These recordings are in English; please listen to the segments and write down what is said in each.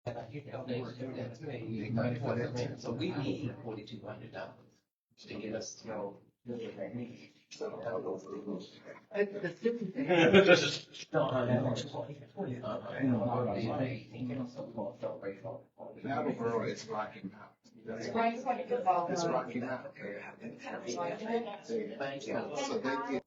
So we need $4,200 to get us through. Attleboro is rocking out. It's rocking out. Thank you. So they get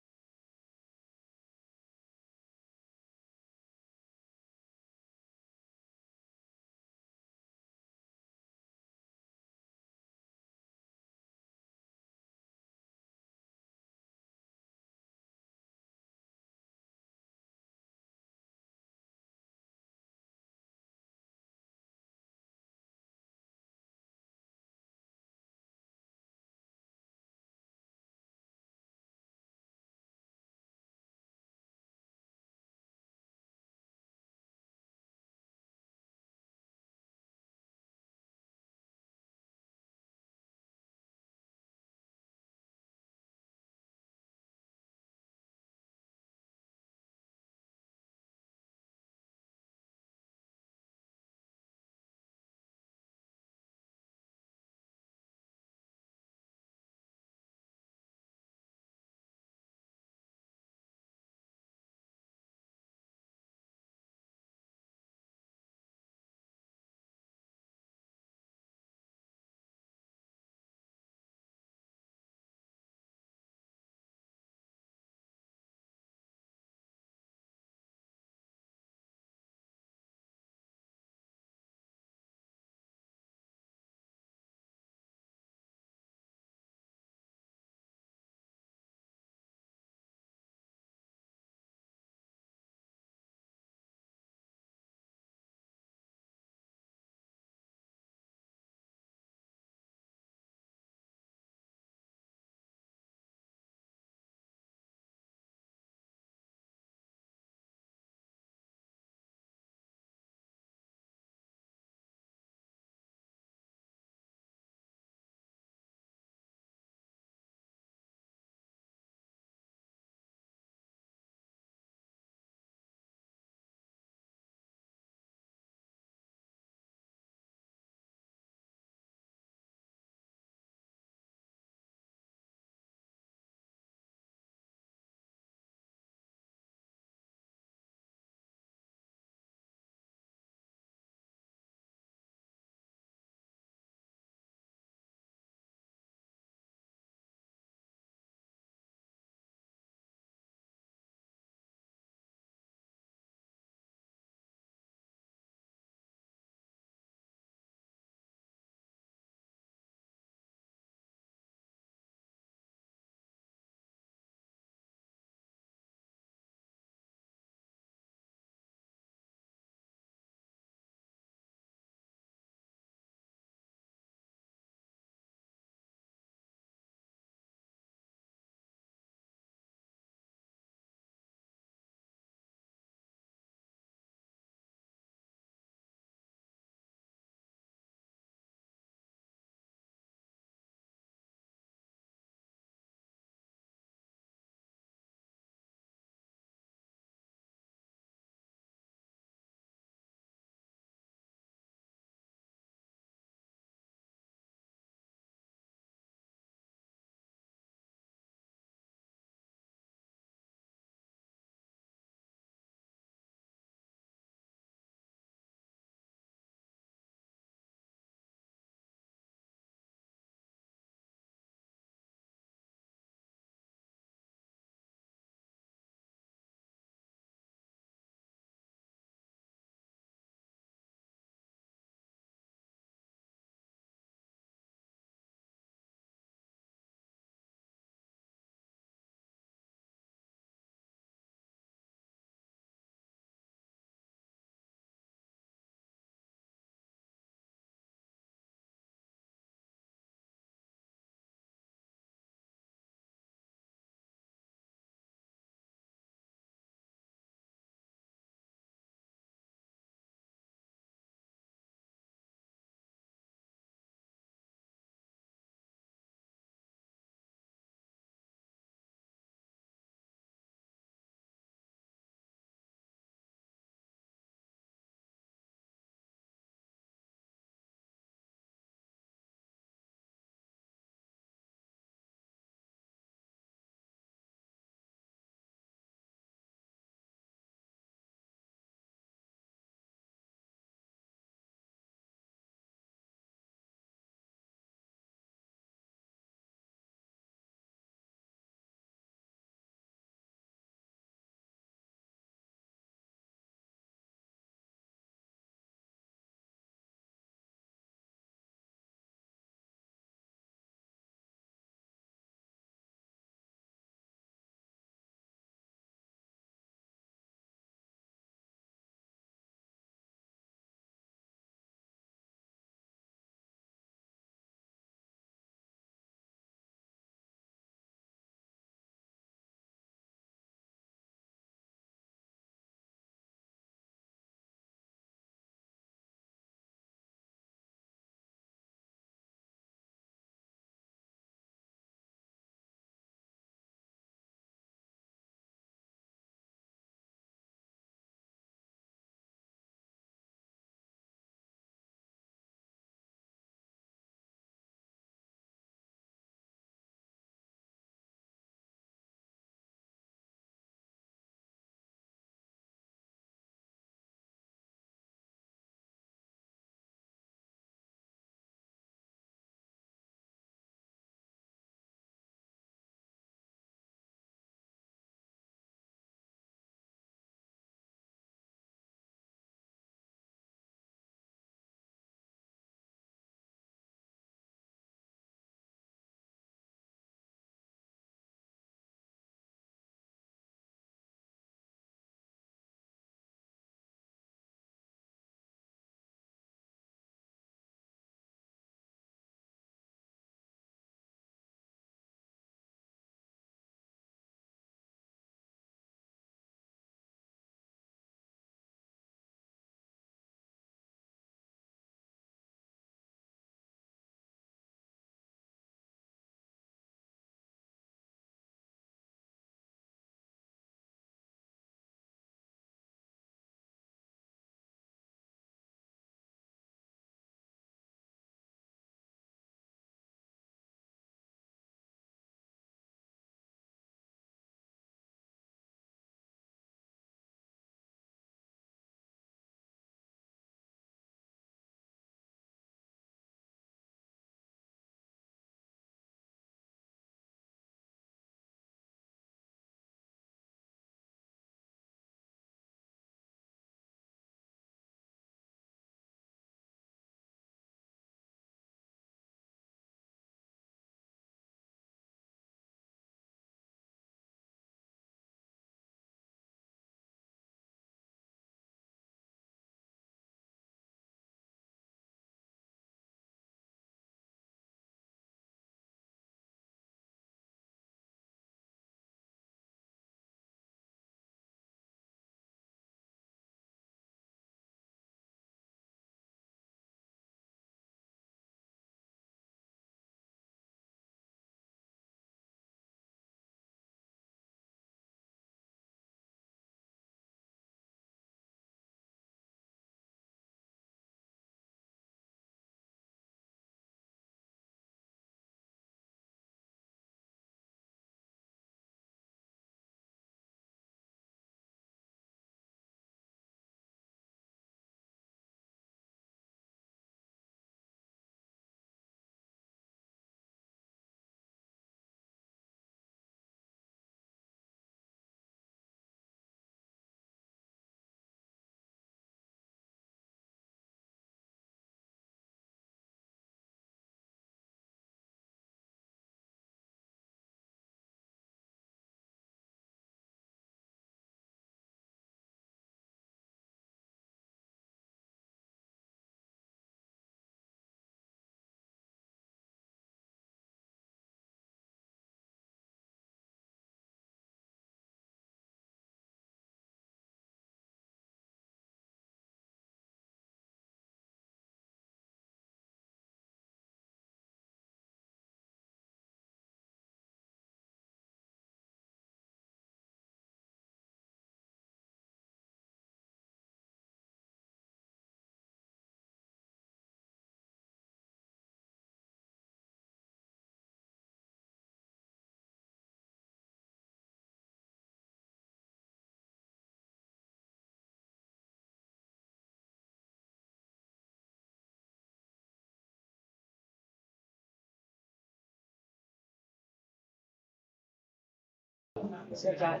So that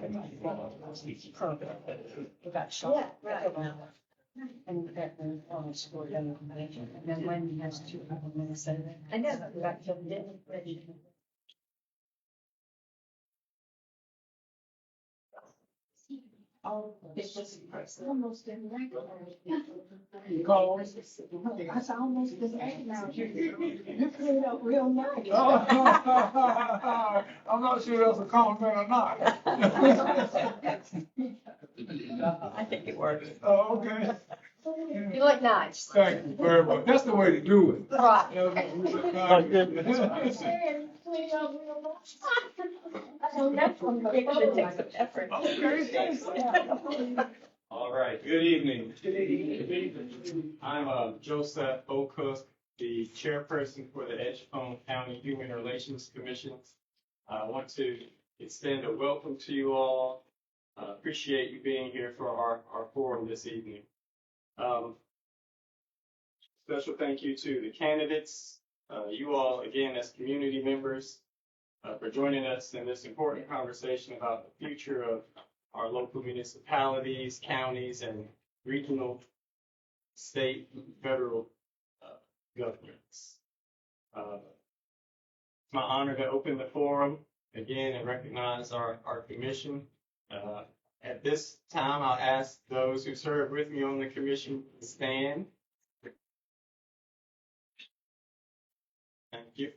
we got shot. Yeah, right. And that scored them, and then when has 2 minutes, I know. we got killed in. Oh, it's just almost in regular. That's almost the same now. You put it up real nice. I'm not sure that's a compliment or not. I think it works. Oh, okay. You look nice. Thank you very much. That's the way to do it. Right. It takes some effort. All right, good evening. I'm Joseph O'Cook, the chairperson for the Edgecombe County Human Relations Commission. I want to extend a welcome to you all. Appreciate you being here for our forum this evening. Special thank you to the candidates, you all again as community members, for joining us in this important conversation about the future of our local municipalities, counties, and regional, state, federal governments. It's my honor to open the forum again and recognize our commission. At this time, I'll ask those who serve with me on the commission to stand. Thank you.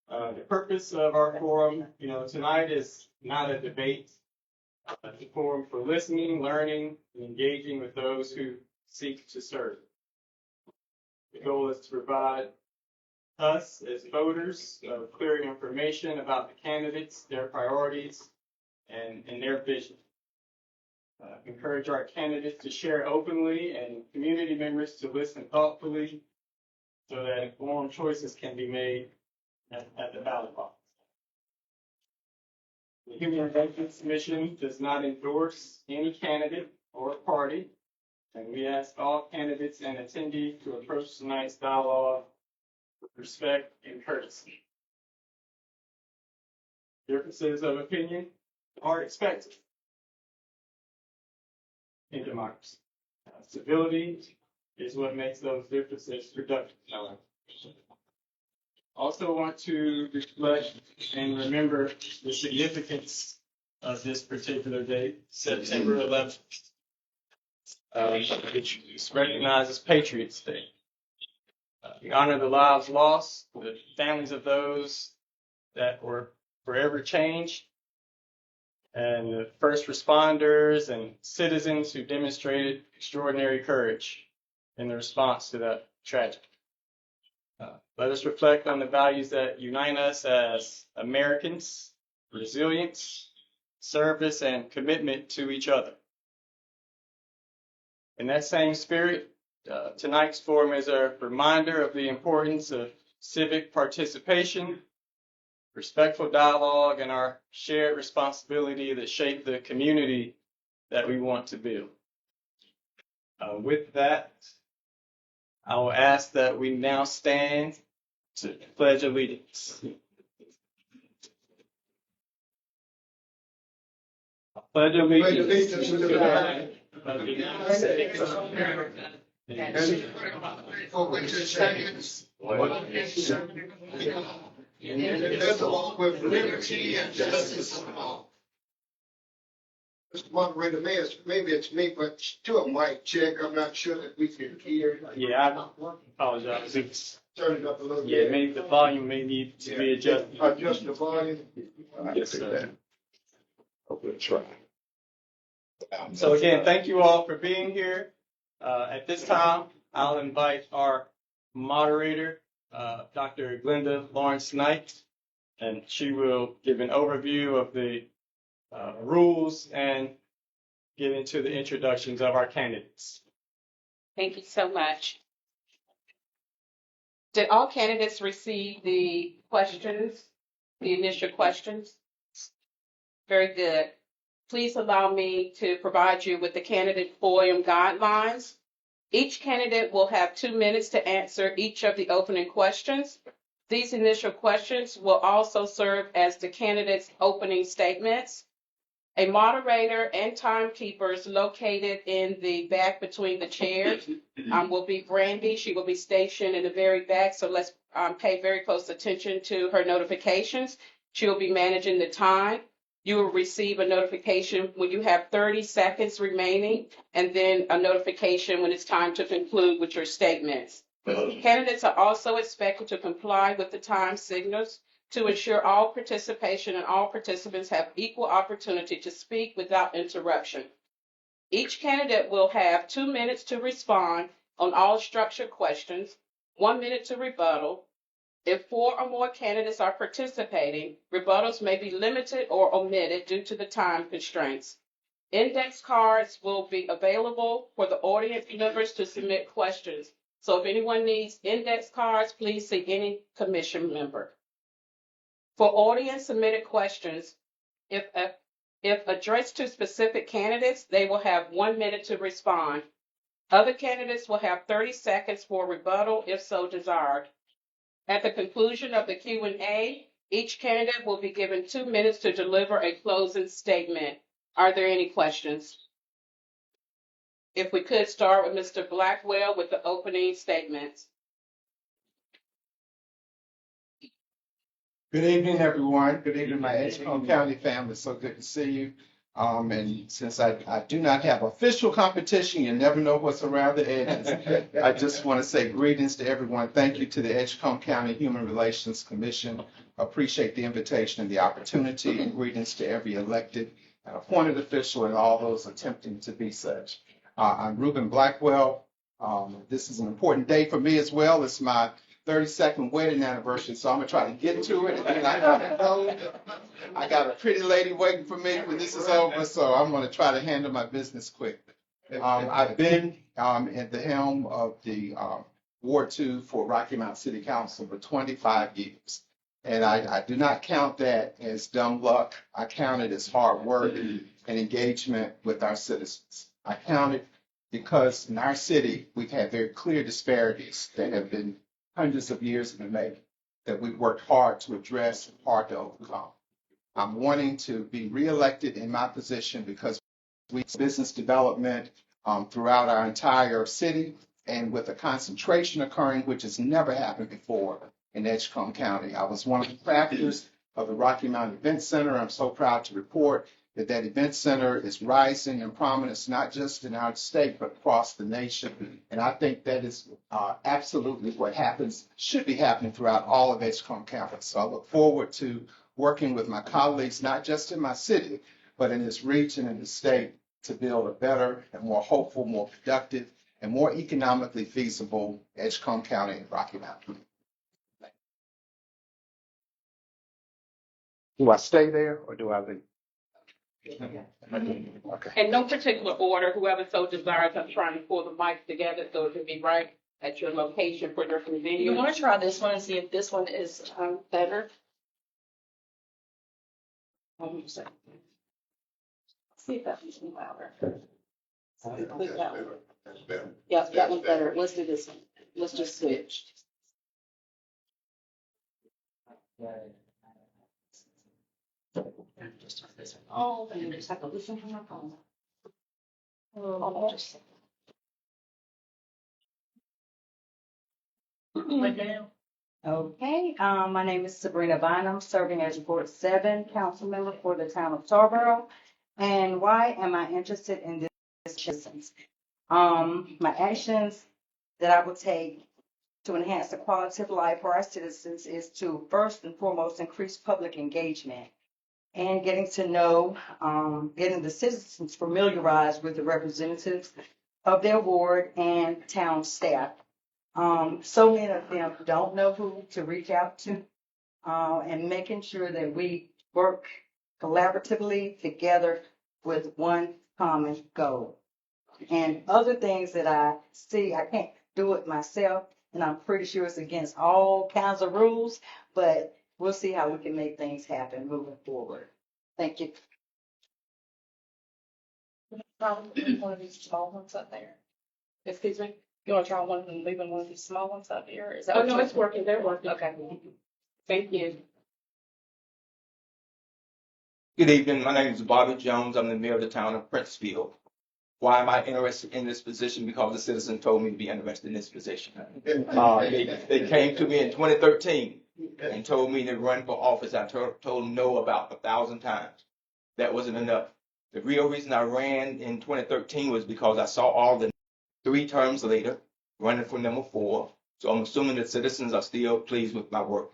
The purpose of our forum, tonight is not a debate. It's a forum for listening, learning, and engaging with those who seek to serve. The goal is to provide us as voters clear information about the candidates, their priorities, and their vision. Encourage our candidates to share openly and community members to listen thoughtfully so that informed choices can be made at the ballot box. The Human Relations Commission does not endorse any candidate or party, and we ask all candidates and attendees to approach tonight's dialogue with respect and courtesy. Differences of opinion are expected in democracy. Civility is what makes those differences productive. Also want to reflect and remember the significance of this particular date, September 11th, which is recognized as Patriots Day. We honor the lives lost, the families of those that were forever changed, and the first responders and citizens who demonstrated extraordinary courage in the response to that tragedy. Let us reflect on the values that unite us as Americans: resilience, service, and commitment to each other. In that same spirit, tonight's forum is a reminder of the importance of civic participation, respectful dialogue, and our shared responsibility that shape the community that we want to build. With that, I will ask that we now stand to pledge allegiance. I pledge allegiance to the flag of the United States of America and for which it stands, one nation, indivisible, with liberty and justice for all. Mr. Moderator, maybe it's me, but do a mic check. I'm not sure that we can hear. Yeah, I apologize. Turn it up a little bit. Yeah, maybe the volume may need to be adjusted. Adjust the volume. Yes, sir. Okay, try. So again, thank you all for being here. At this time, I'll invite our moderator, Dr. Glenda Lawrence Knight, and she will give an overview of the rules and get into the introductions of our candidates. Thank you so much. Did all candidates receive the questions, the initial questions? Very good. Please allow me to provide you with the candidate forum guidelines. Each candidate will have 2 minutes to answer each of the opening questions. These initial questions will also serve as the candidate's opening statements. A moderator and timekeepers located in the back between the chairs will be Brandy. She will be stationed in the very back, so let's pay very close attention to her notifications. She will be managing the time. You will receive a notification when you have 30 seconds remaining, and then a notification when it's time to conclude with your statements. Candidates are also expected to comply with the time signals to ensure all participation and all participants have equal opportunity to speak without interruption. Each candidate will have 2 minutes to respond on all structured questions, 1 minute to rebuttal. If 4 or more candidates are participating, rebuttals may be limited or omitted due to the time constraints. Index cards will be available for the audience members to submit questions. So if anyone needs index cards, please see any commission member. For audience submitted questions, if addressed to specific candidates, they will have 1 minute to respond. Other candidates will have 30 seconds for rebuttal if so desired. At the conclusion of the Q&A, each candidate will be given 2 minutes to deliver a closing statement. Are there any questions? If we could start with Mr. Blackwell with the opening statements. Good evening, everyone. Good evening, my Edgecombe County family. So good to see you. And since I do not have official competition, you never know what's around the edges. I just want to say greetings to everyone. Thank you to the Edgecombe County Human Relations Commission. Appreciate the invitation and the opportunity, and greetings to every elected and appointed official and all those attempting to be such. I'm Reuben Blackwell. This is an important day for me as well. It's my 32nd wedding anniversary, so I'm gonna try to get to it. And then I gotta go. I got a pretty lady waiting for me when this is over, so I'm gonna try to handle my business quick. I've been at the helm of the Ward 2 for Rocky Mount City Council for 25 years. And I do not count that as dumb luck. I count it as hard work and engagement with our citizens. I count it because in our city, we've had very clear disparities that have been hundreds of years in the making that we've worked hard to address and hard to overcome. I'm wanting to be reelected in my position because we business development throughout our entire city, and with a concentration occurring which has never happened before in Edgecombe County. I was one of the crafters of the Rocky Mountain Event Center. I'm so proud to report that event center is rising in prominence, not just in our state, but across the nation. And I think that is absolutely what should be happening throughout all of Edgecombe County. So I look forward to working with my colleagues, not just in my city, but in this region and the state, to build a better and more hopeful, more productive, and more economically feasible Edgecombe County and Rocky Mountain. Do I stay there or do I leave? Okay. In no particular order, whoever so desires, I'm trying to pull the mics together so it can be right at your location for your convenience. You want to try this one and see if this one is better? See if that one's louder. That's better. Yep, that one's better. Let's do this one. Let's just switch. Oh, and you just have to listen from my phone. Okay, my name is Sabrina Bynum, serving as Ward 7 council member for the town of Tarboro. And why am I interested in this? My actions that I will take to enhance the quality of life for our citizens is to first and foremost increase public engagement and getting to know, getting the citizens familiarized with the representatives of their ward and town staff. So many of them don't know who to reach out to, and making sure that we work collaboratively together with one common goal. And other things that I see, I can't do it myself, and I'm pretty sure it's against all kinds of rules, but we'll see how we can make things happen moving forward. Thank you. One of these small ones up there. Excuse me? You want to try one and leaving one of these small ones up here? Is that no, it's working. They're working. Okay. Thank you. Good evening. My name is Bobby Jones. I'm the mayor of the town of Princeville. Why am I interested in this position? Because the citizen told me to be interested in this position. They came to me in 2013 and told me to run for office. I told them no about 1,000 times. That wasn't enough. The real reason I ran in 2013 was because I saw all the 3 terms later running for number 4. So I'm assuming the citizens are still pleased with my work.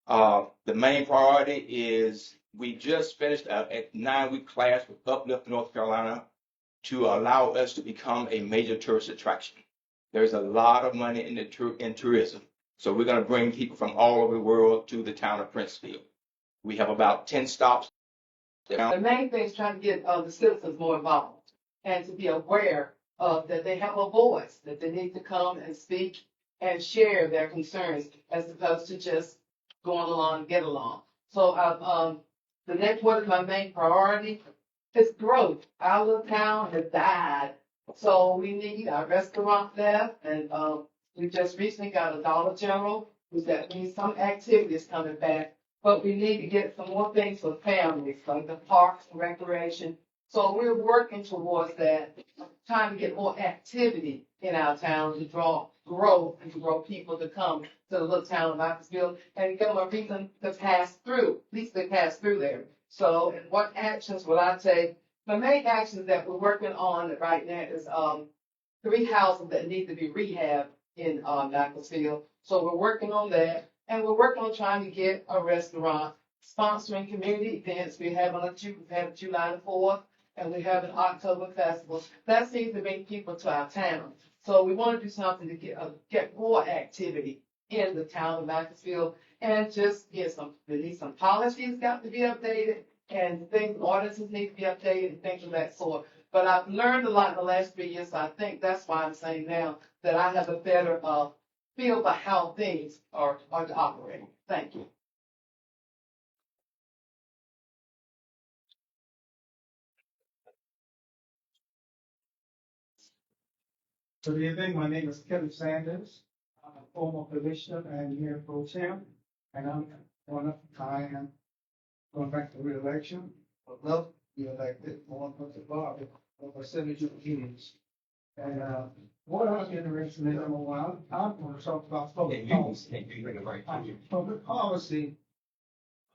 The main priority is we just finished a 9-week class with Uplift, North Carolina, to allow us to become a major tourist attraction. There's a lot of money in tourism. So we're going to bring people from all over the world to the town of Princeville. We have about 10 stops. The main thing is trying to get the citizens more involved and to be aware of that they have a voice, that they need to come and speak and share their concerns as opposed to just going along and get along. So the next one is my main priority is growth. Our little town has died. So we need a restaurant left and we just recently got a Dollar General. That means some activities coming back. But we need to get some more things for families, like the parks and recreation. So we're working towards that, trying to get more activity in our town to draw growth and to grow people to come to the little town of Knoxville and give them a reason to pass through. At least they pass through there. So, and what actions will I take? The main actions that we're working on right now is 3 houses that need to be rehabbed in Knoxville. So we're working on that. And we're working on trying to get a restaurant, sponsoring community events. We're having July the 4th, and we have an October festival. That seems to bring people to our town. So we want to do something to get more activity in the town of Knoxville and just get some policies got to be updated and things, ordinances need to be updated and things of that sort. But I've learned a lot in the last 3 years, so I think that's why I'm saying now that I have a better feel about how things are to operate. Thank you. Good evening, my name is Kelly Sanders. I'm a former commissioner and mayor pro tem, and I am going back to re-election. I'd love to be elected more than the Bobby over 70 years. And what I'm interested in, number one, I'm going to talk about public policy. Public policy,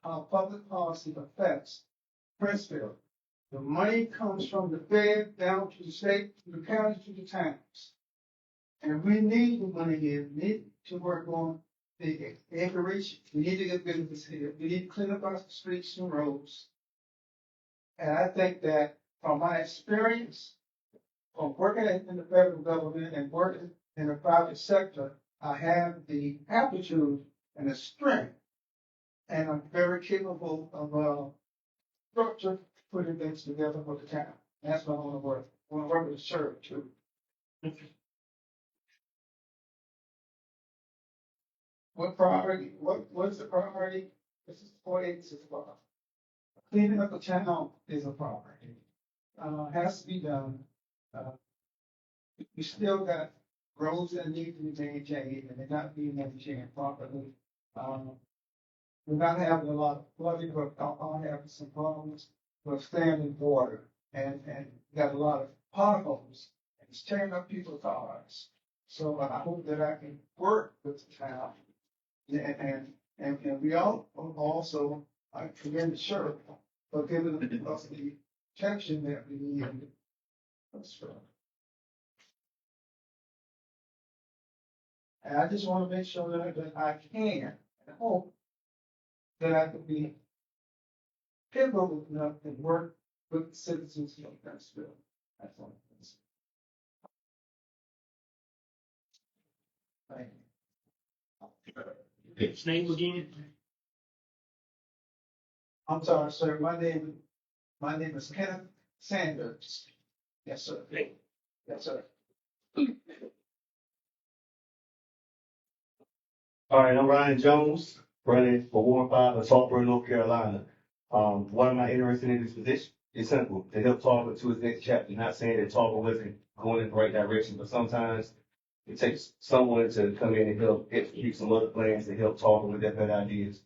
how public policy affects Princeville. The money comes from the fed down to the state, to the county, to the towns. And we need the money here. We need to work on the acreage. We need to get business here. We need to clean up our streets and roads. And I think that from my experience, from working in the federal government and working in the private sector, I have the aptitude and the strength, and I'm very capable of structure, putting things together for the town. That's what I want to work. I want to work with the church too. What priority? What is the priority? This is 486 about. Cleaning up the town is a priority. Has to be done. We still got roads that need to be maintained, and they're not being maintained properly. We're not having a lot of flooding, but I'm having some problems with standing water, and got a lot of potholes, and it's tearing up people's cars. So I hope that I can work with the town, and we all also, I commend the sheriff for giving us the protection that we need. That's right. And I just want to make sure that I can, and hope that I can be pivotal enough to work with the citizens of Princeville. That's all. Thank you. His name again? I'm sorry, sir. My name is Kenneth Sanders. Yes, sir. Yes, sir. All right, I'm Ryan Jones, running for Ward 5 of Saltburn, North Carolina. Why am I interested in this position? It's simple, to help Tarver to its next chapter. Not saying that Tarver wasn't going in the right direction, but sometimes it takes someone to come in and help execute some other plans to help Tarver with their better ideas.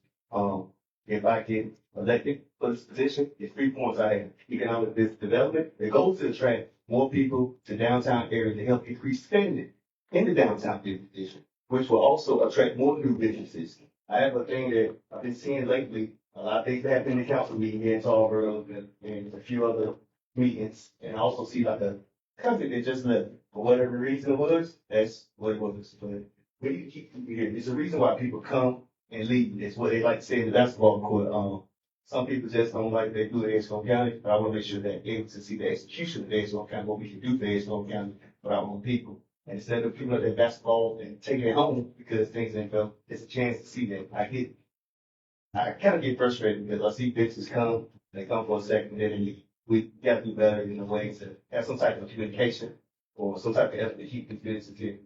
If I can elected for this position, it's 3 points I have. Economic development, it goes to attract more people to downtown area to help increase spending in the downtown district, which will also attract more new businesses. I have a thing that I've been seeing lately, a lot of things that happen in the council meeting here in Tarboro and a few other meetings, and I also see like a cousin that just left. For whatever reason it was, that's what it was. But we need to keep people here. There's a reason why people come and leave. It's what they like to say in the basketball court. Some people just don't like they do the Edgecombe County, but I want to make sure that they're able to see the execution of the Edgecombe County, what we can do for Edgecombe County for our own people. And instead of people at their basketball and taking it home because things ain't go, it's a chance to see that. I kind of get frustrated because I see businesses come, they come for a second, then they leave. We got to do better in a way to have some type of communication or some type of effort to keep these businesses here.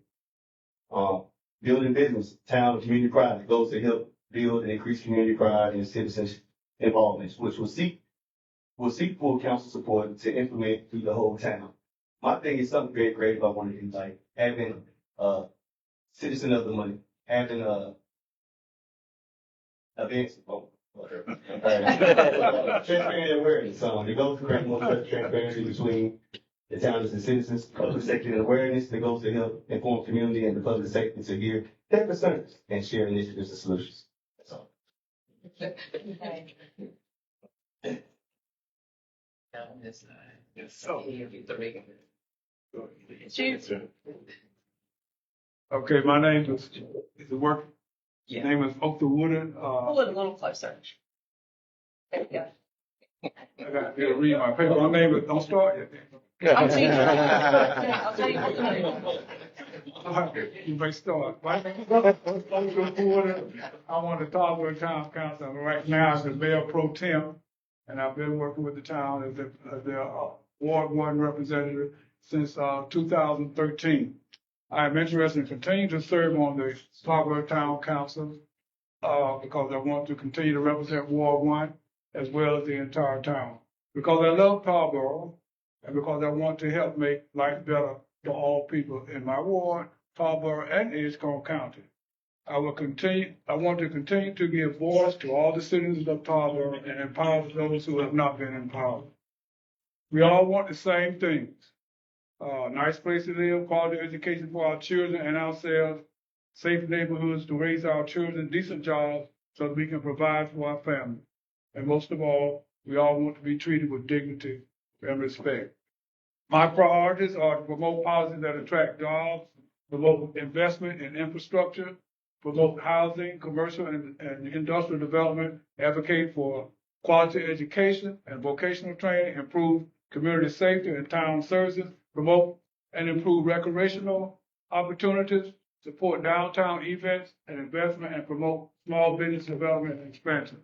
Building business, town and community pride, it goes to help build and increase community pride and citizens involvement, which will seek full council support to implement through the whole town. My thing is something very creative I want to do, like having citizen of the money, having events. Transparency awareness. It goes to create more transparency between the towns and citizens. Public safety and awareness that goes to help inform community and the public safety to hear their concerns and share initiatives and solutions. That's all. Okay, my name is it working? Yeah. Name is Oakta Wooden. Pull it a little closer. There you go. I got to read my paper. My name is, don't start yet. I'll change it. I'll tell you what. You may start. My name is Oakta Wooden. I'm on the Tarboro Town Council right now as the mayor pro tem, and I've been working with the town as the Ward 1 representative since 2013. I am interested in continuing to serve on the Tarboro Town Council because I want to continue to represent Ward 1 as well as the entire town. Because I love Tarboro and because I want to help make life better for all people in my ward, Tarboro, and Edgecombe County. I want to continue to give voice to all the citizens of Tarboro and empower those who have not been empowered. We all want the same things. Nice place to live, quality education for our children and ourselves, safe neighborhoods to raise our children, decent jobs so that we can provide for our family. And most of all, we all want to be treated with dignity and respect. My priorities are to promote policies that attract jobs, promote investment in infrastructure, promote housing, commercial and industrial development, advocate for quality education and vocational training, improve community safety and town services, promote and improve recreational opportunities, support downtown events and investment, and promote small business development and expansion.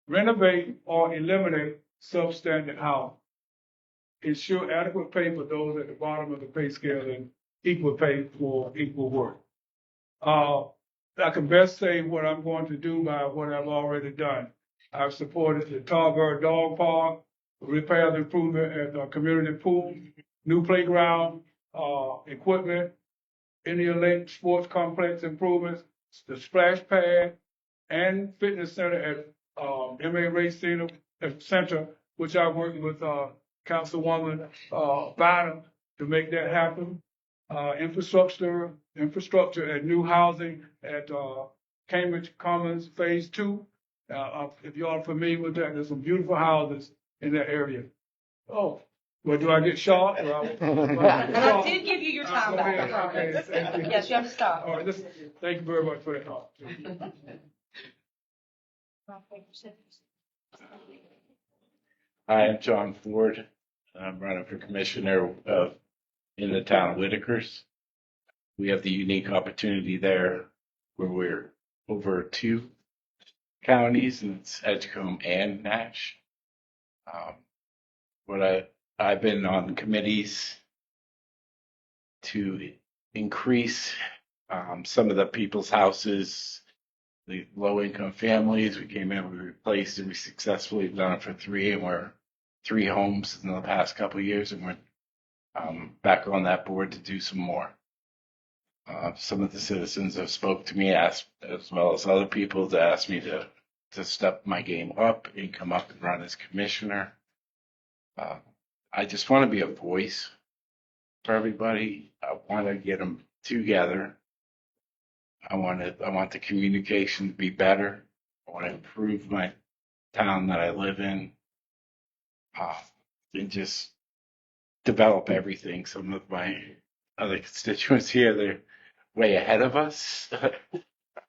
Renovate or eliminate substandard housing. Ensure adequate pay for those at the bottom of the pay scale and equal pay for equal work. I can best say what I'm going to do by what I've already done. I've supported the Tarboro Dog Park, repair and improvement at the community pool, new playground equipment, Indian Lake Sports Complex improvements, the splash pad, and fitness center at MA Race Center, which I worked with Councilwoman Bynum to make that happen. Infrastructure and new housing at Cambridge Commons Phase 2. If you all are familiar with that, there's some beautiful houses in that area. Oh, well, do I get shot? And I did give you your time back. Okay, thank you. Yes, you have to stop. All right, thank you very much for that talk. Hi, I'm John Ford. I'm running for commissioner in the town of Whitakers. We have the unique opportunity there where we're over 2 counties, and it's Edgecombe and Nash. I've been on committees to increase some of the people's houses, the low-income families. We came in, we replaced, and we successfully done it for 3, and we're 3 homes in the past couple of years, and we're back on that board to do some more. Some of the citizens have spoke to me, as well as other people, to ask me to to step my game up and come up and run as commissioner. I just want to be a voice for everybody. I want to get them together. I want the communication to be better. I want to improve my town that I live in, and just develop everything. Some of my other constituents here, they're way ahead of us.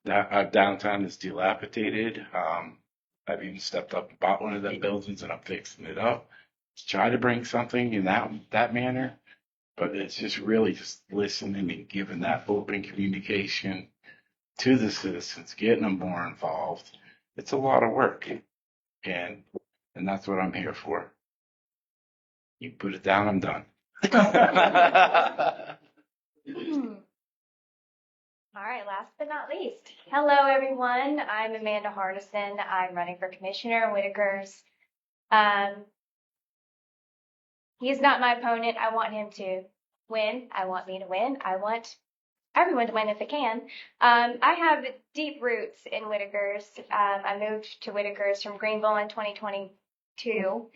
Our downtown is dilapidated. I've even stepped up and bought one of them buildings and I'm fixing it up to try to bring something in that manner. But it's just really just listening and giving that open communication to the citizens, getting them more involved. It's a lot of work, and that's what I'm here for. You put it down, I'm done. All right, last but not least. Hello, everyone. I'm Amanda Hardison. I'm running for commissioner in Whitaker's. He's not my opponent. I want him to win. I want me to win. I want everyone to win if they can. I have deep roots in Whitaker's. I moved to Whitaker's from Greenville in 2022,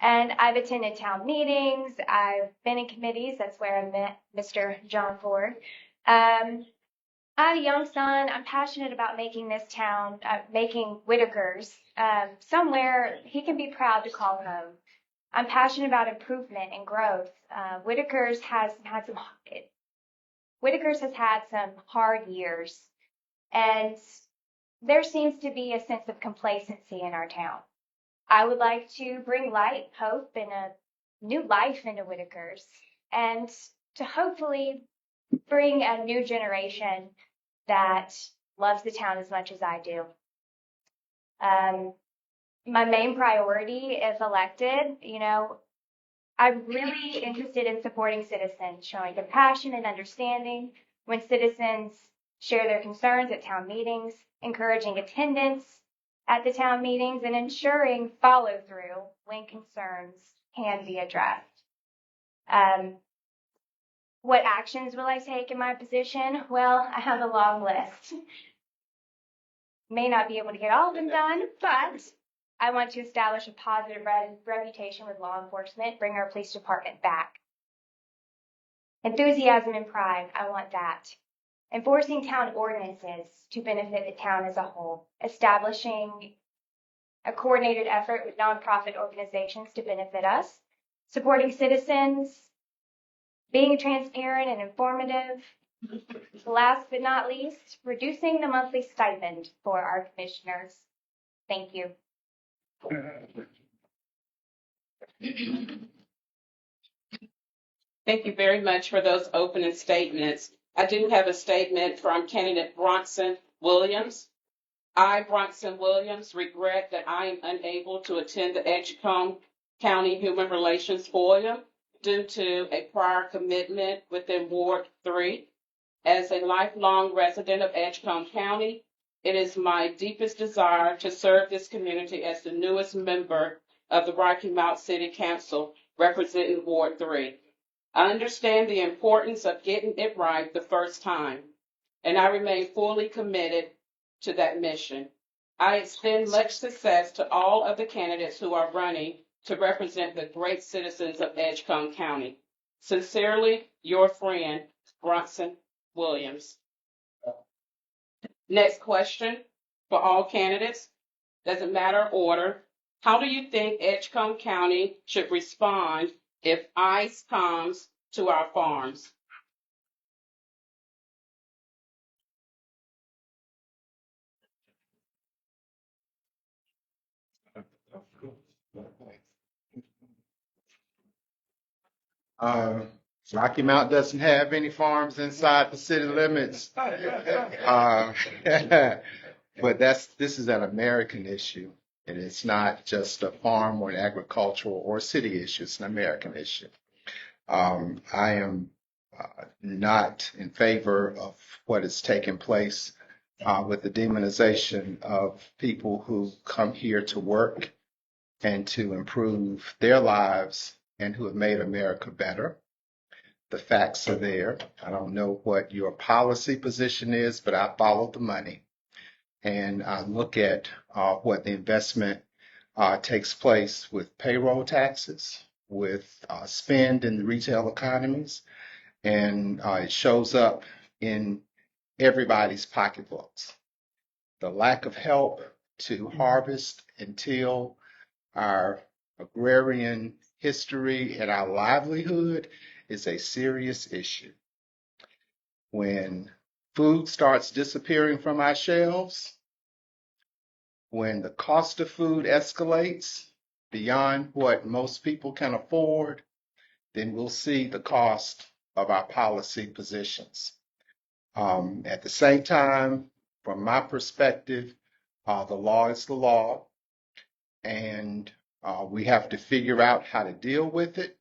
and I've attended town meetings. I've been in committees. That's where I met Mr. John Ford. I have a young son. I'm passionate about making this town, making Whitaker's somewhere he can be proud to call home. I'm passionate about improvement and growth. Whitaker's has had some hard years, and there seems to be a sense of complacency in our town. I would like to bring light, hope, and a new life into Whitaker's, and to hopefully bring a new generation that loves the town as much as I do. My main priority, if elected, I'm really interested in supporting citizens, showing compassion and understanding when citizens share their concerns at town meetings, encouraging attendance at the town meetings, and ensuring follow through when concerns can be addressed. What actions will I take in my position? Well, I have a long list. May not be able to get all of them done, but I want to establish a positive reputation with law enforcement, bring our police department back. Enthusiasm and pride, I want that. Enforcing town ordinances to benefit the town as a whole. Establishing a coordinated effort with nonprofit organizations to benefit us. Supporting citizens. Being transparent and informative. Last but not least, reducing the monthly stipend for our commissioners. Thank you. Thank you very much for those opening statements. I do have a statement from candidate Bronson Williams. I, Bronson Williams, regret that I am unable to attend the Edgecombe County Human Relations Forum due to a prior commitment within Ward 3. As a lifelong resident of Edgecombe County, it is my deepest desire to serve this community as the newest member of the Rocky Mount City Council representing Ward 3. I understand the importance of getting it right the first time, and I remain fully committed to that mission. I extend much success to all of the candidates who are running to represent the great citizens of Edgecombe County. Sincerely, your friend, Bronson Williams. Next question for all candidates. Doesn't matter order. How do you think Edgecombe County should respond if ICE comes to our farms? Rocky Mount doesn't have any farms inside the city limits. But this is an American issue, and it's not just a farm or an agricultural or city issue. It's an American issue. I am not in favor of what is taking place with the demonization of people who come here to work and to improve their lives and who have made America better. The facts are there. I don't know what your policy position is, but I follow the money. and I look at what the investment takes place with payroll taxes, with spend in the retail economies, and it shows up in everybody's pocketbooks. The lack of help to harvest and till our agrarian history and our livelihood is a serious issue. When food starts disappearing from our shelves, when the cost of food escalates beyond what most people can afford, then we'll see the cost of our policy positions. At the same time, from my perspective, the law is the law, and we have to figure out how to deal with it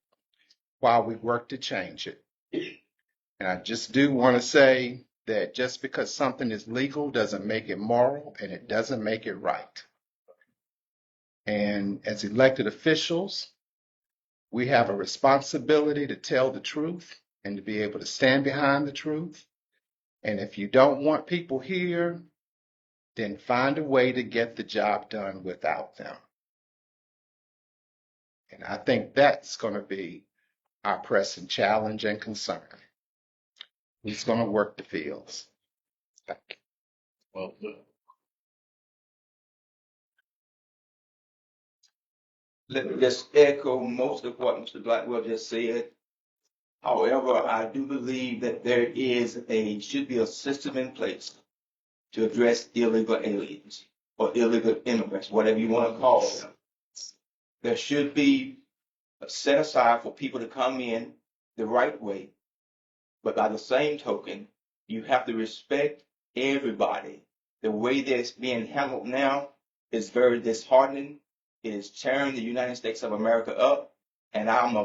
while we work to change it. And I just do want to say that just because something is legal doesn't make it moral, and it doesn't make it right. And as elected officials, we have a responsibility to tell the truth and to be able to stand behind the truth. And if you don't want people here, then find a way to get the job done without them. And I think that's going to be our pressing challenge and concern. Who's going to work the fields? Thank you. Well, Let me just echo most of what Mr. Blackwell just said. However, I do believe that there should be a system in place to address illegal aliens or illegal immigrants, whatever you want to call them. There should be a set aside for people to come in the right way. But by the same token, you have to respect everybody. The way that it's being handled now is very disheartening. It is tearing the United States of America up. And I'm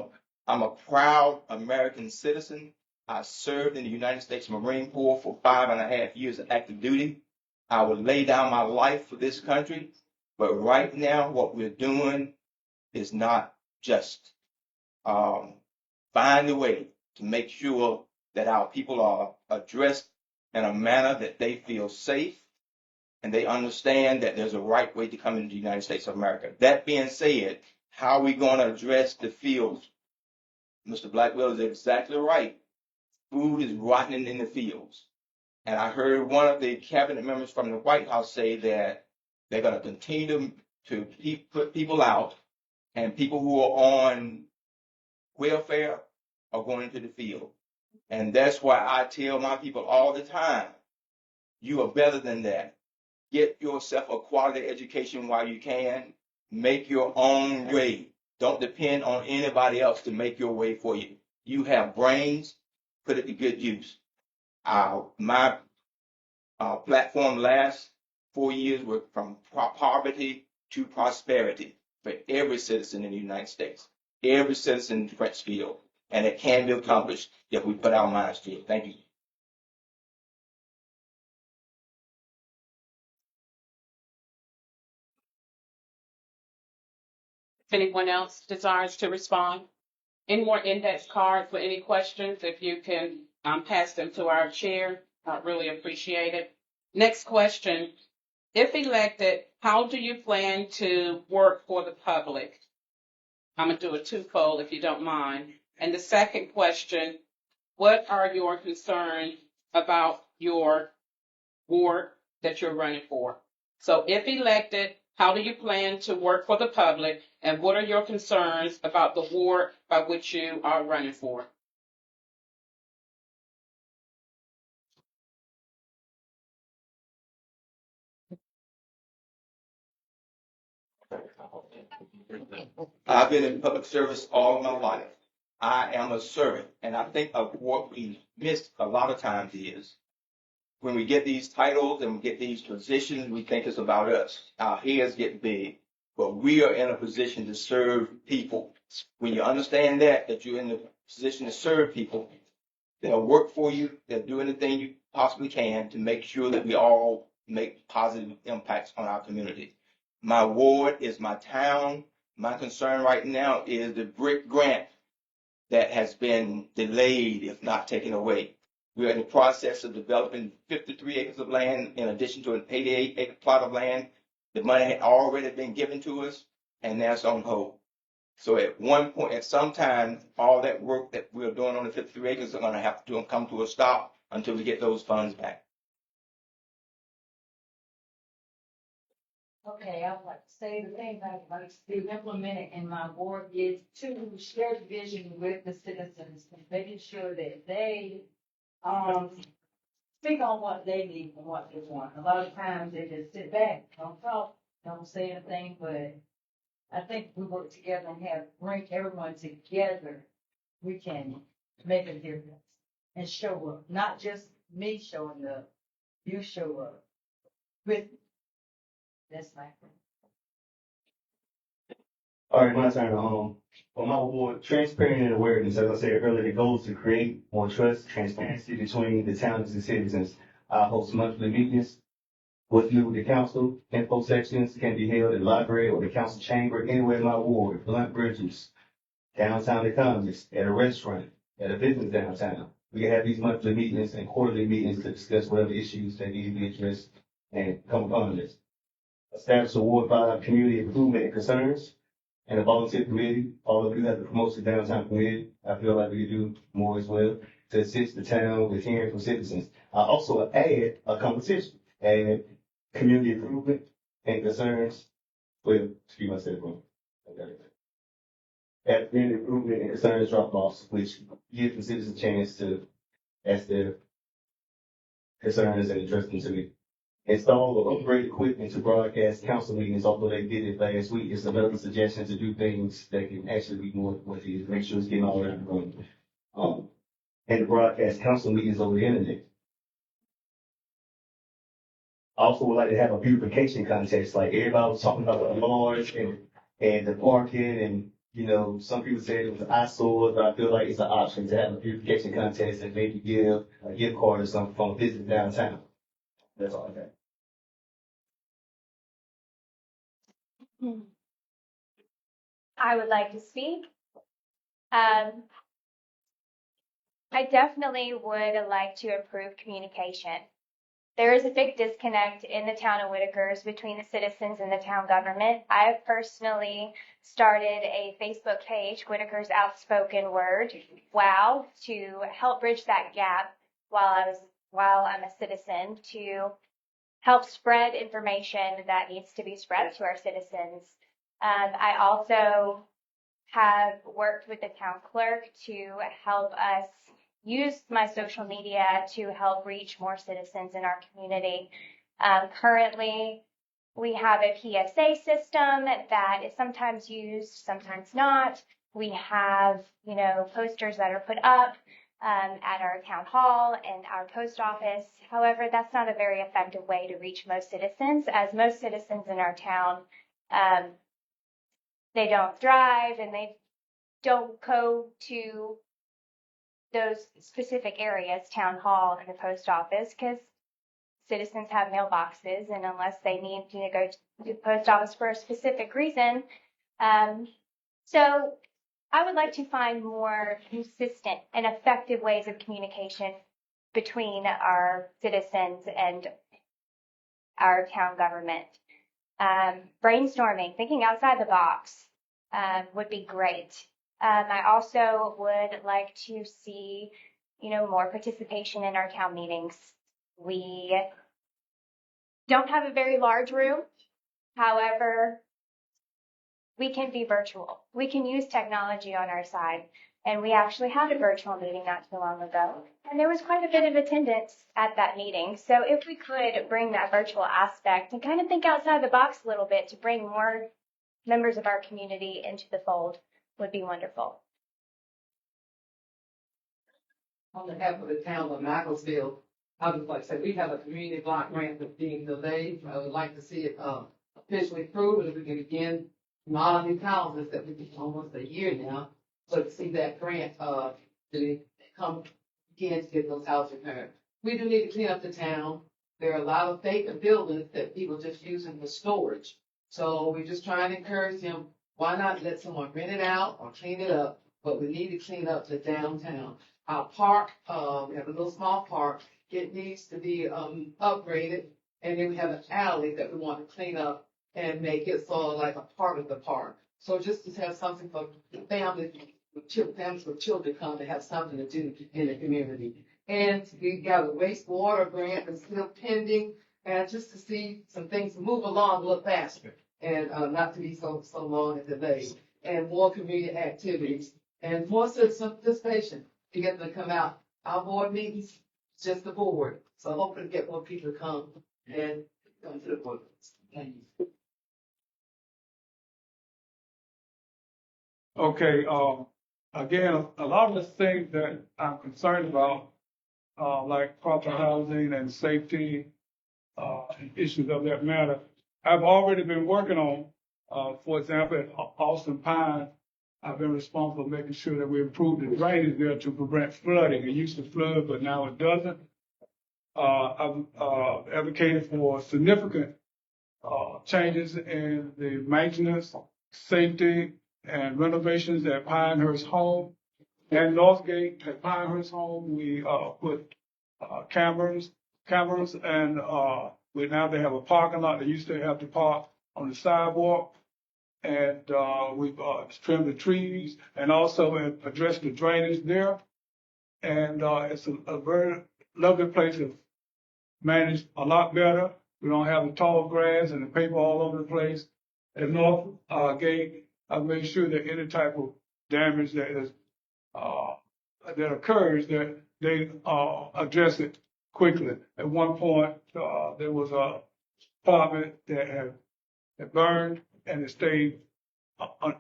a proud American citizen. I served in the United States Marine Corps for 5.5 years of active duty. I would lay down my life for this country. But right now, what we're doing is not just. Find a way to make sure that our people are addressed in a manner that they feel safe and they understand that there's a right way to come into the United States of America. That being said, how are we going to address the fields? Mr. Blackwell is exactly right. Food is rotting in the fields. And I heard one of the cabinet members from the White House say that they're going to continue to put people out, and people who are on welfare are going into the field. And that's why I tell my people all the time, you are better than that. Get yourself a quality education while you can. Make your own way. Don't depend on anybody else to make your way for you. You have brains, put it to good use. My platform last 4 years were from poverty to prosperity for every citizen in the United States, every citizen in Frenchfield. And it can be accomplished if we put our minds to it. Thank you. If anyone else desires to respond, any more index cards for any questions, if you can pass them to our chair, I'd really appreciate it. Next question. If elected, how do you plan to work for the public? I'm going to do a twofold if you don't mind. And the second question, what are your concerns about your ward that you're running for? So if elected, how do you plan to work for the public, and what are your concerns about the ward by which you are running for? I've been in public service all my life. I am a servant. And I think of what we miss a lot of times is when we get these titles and we get these positions, we think it's about us. Our heads get big. But we are in a position to serve people. When you understand that you're in the position to serve people, they'll work for you. They'll do anything you possibly can to make sure that we all make positive impacts on our community. My ward is my town. My concern right now is the BRIC grant that has been delayed, if not taken away. We're in the process of developing 53 acres of land in addition to an 88-acre plot of land. The money had already been given to us, and that's on hold. So at one point, at some time, all that work that we're doing on the 53 acres are going to have to come to a stop until we get those funds back. Okay, I would like to say the thing that I'd like to see implemented in my ward is to share the vision with the citizens, and making sure that they, speak on what they need and what they want. A lot of times they just sit back, don't talk, don't say anything, but I think if we work together and bring everyone together, we can make a difference and show up. Not just me showing up, you show up with me. That's my thing. All right, my turn. For my award, transparency and awareness, as I said earlier, the goal is to create more trust, transparency between the towns and citizens. I host monthly meetings with new with the council. Info sections can be held in the library or the council chamber, anywhere in my ward, blunt bridges, downtown economists, at a restaurant, at a business downtown. We can have these monthly meetings and quarterly meetings to discuss whatever issues that need to be addressed and come upon this. Establish a Ward 5 community improvement and concerns, and a volunteer committee. All of you have the promotion downtown committee. I feel like we could do more as well to assist the town with hearing from citizens. I also add a competition, add community improvement and concerns. Well, excuse myself, wrong. Add community improvement and concerns drop offs, which gives the citizens a chance to ask their concerns and address them to me. Install or upgrade equipment to broadcast council meetings, although they did it last week. It's another suggestion to do things that can actually be more what it is. Make sure it's getting all around the room. And to broadcast council meetings over the internet. I also would like to have a beautification contest. Like everybody was talking about the lawns and the parking, and you know, some people said it was an eyesore, but I feel like it's an option to have a beautification contest and maybe give a gift card or something from a business downtown. That's all I got. I would like to speak. I definitely would like to improve communication. There is a big disconnect in the town of Whitakers between the citizens and the town government. I have personally started a Facebook page, Whitakers Outspoken Word, WOW, to help bridge that gap while I'm a citizen, to help spread information that needs to be spread to our citizens. I also have worked with the town clerk to help us use my social media to help reach more citizens in our community. Currently, we have a PSA system that is sometimes used, sometimes not. We have, posters that are put up at our town hall and our post office. However, that's not a very effective way to reach most citizens, as most citizens in our town, they don't drive and they don't go to those specific areas, town hall and the post office, because citizens have mailboxes, and unless they need to go to the post office for a specific reason. So I would like to find more consistent and effective ways of communication between our citizens and our town government. Brainstorming, thinking outside the box would be great. I also would like to see, more participation in our town meetings. We don't have a very large room. However, we can be virtual. We can use technology on our side. And we actually had a virtual meeting not too long ago. And there was quite a bit of attendance at that meeting. So if we could bring that virtual aspect and kind of think outside the box a little bit to bring more members of our community into the fold, would be wonderful. On behalf of the town of Macclesfield, I would like to say we have a community block grant that's being delayed. I would like to see it officially approved, and we can begin remodeling these houses that we've been almost a year now. So to see that grant to come again to get those houses repaired. We do need to clean up the town. There are a lot of vacant buildings that people just using for storage. So we're just trying to encourage them. Why not let someone rent it out or clean it up? but we need to clean up the downtown. Our park, we have a little small park, it needs to be, upgraded. And then we have an alley that we want to clean up and make it sort of like a part of the park. So just to have something for families with children come to have something to do in the community. And we got a wastewater grant that's still pending, and just to see some things move along a little faster and not to be so long and delayed. And more community activities and more citizen participation to get them to come out. Our board meetings, just the board. So hopefully get more people to come and come to the board. Thank you. Okay, again, a lot of the things that I'm concerned about, like proper housing and safety, and issues of that matter, I've already been working on. For example, at Austin Pine, I've been responsible for making sure that we improve the drainage there to prevent flooding. It used to flood, but now it doesn't. I've advocated for significant changes in the maintenance, safety, and renovations at Pinehurst Home and Northgate. At Pinehurst Home, we put cameras, and now they have a parking lot. They used to have to park on the sidewalk, and we've trimmed the trees and also addressed the drainage there. And it's a very lovely place to manage a lot better. We don't have the tall grass and the paper all over the place. At North Gate, I've made sure that any type of damage that is that occurs, that they address it quickly. At one point, there was a apartment that had burned and it stayed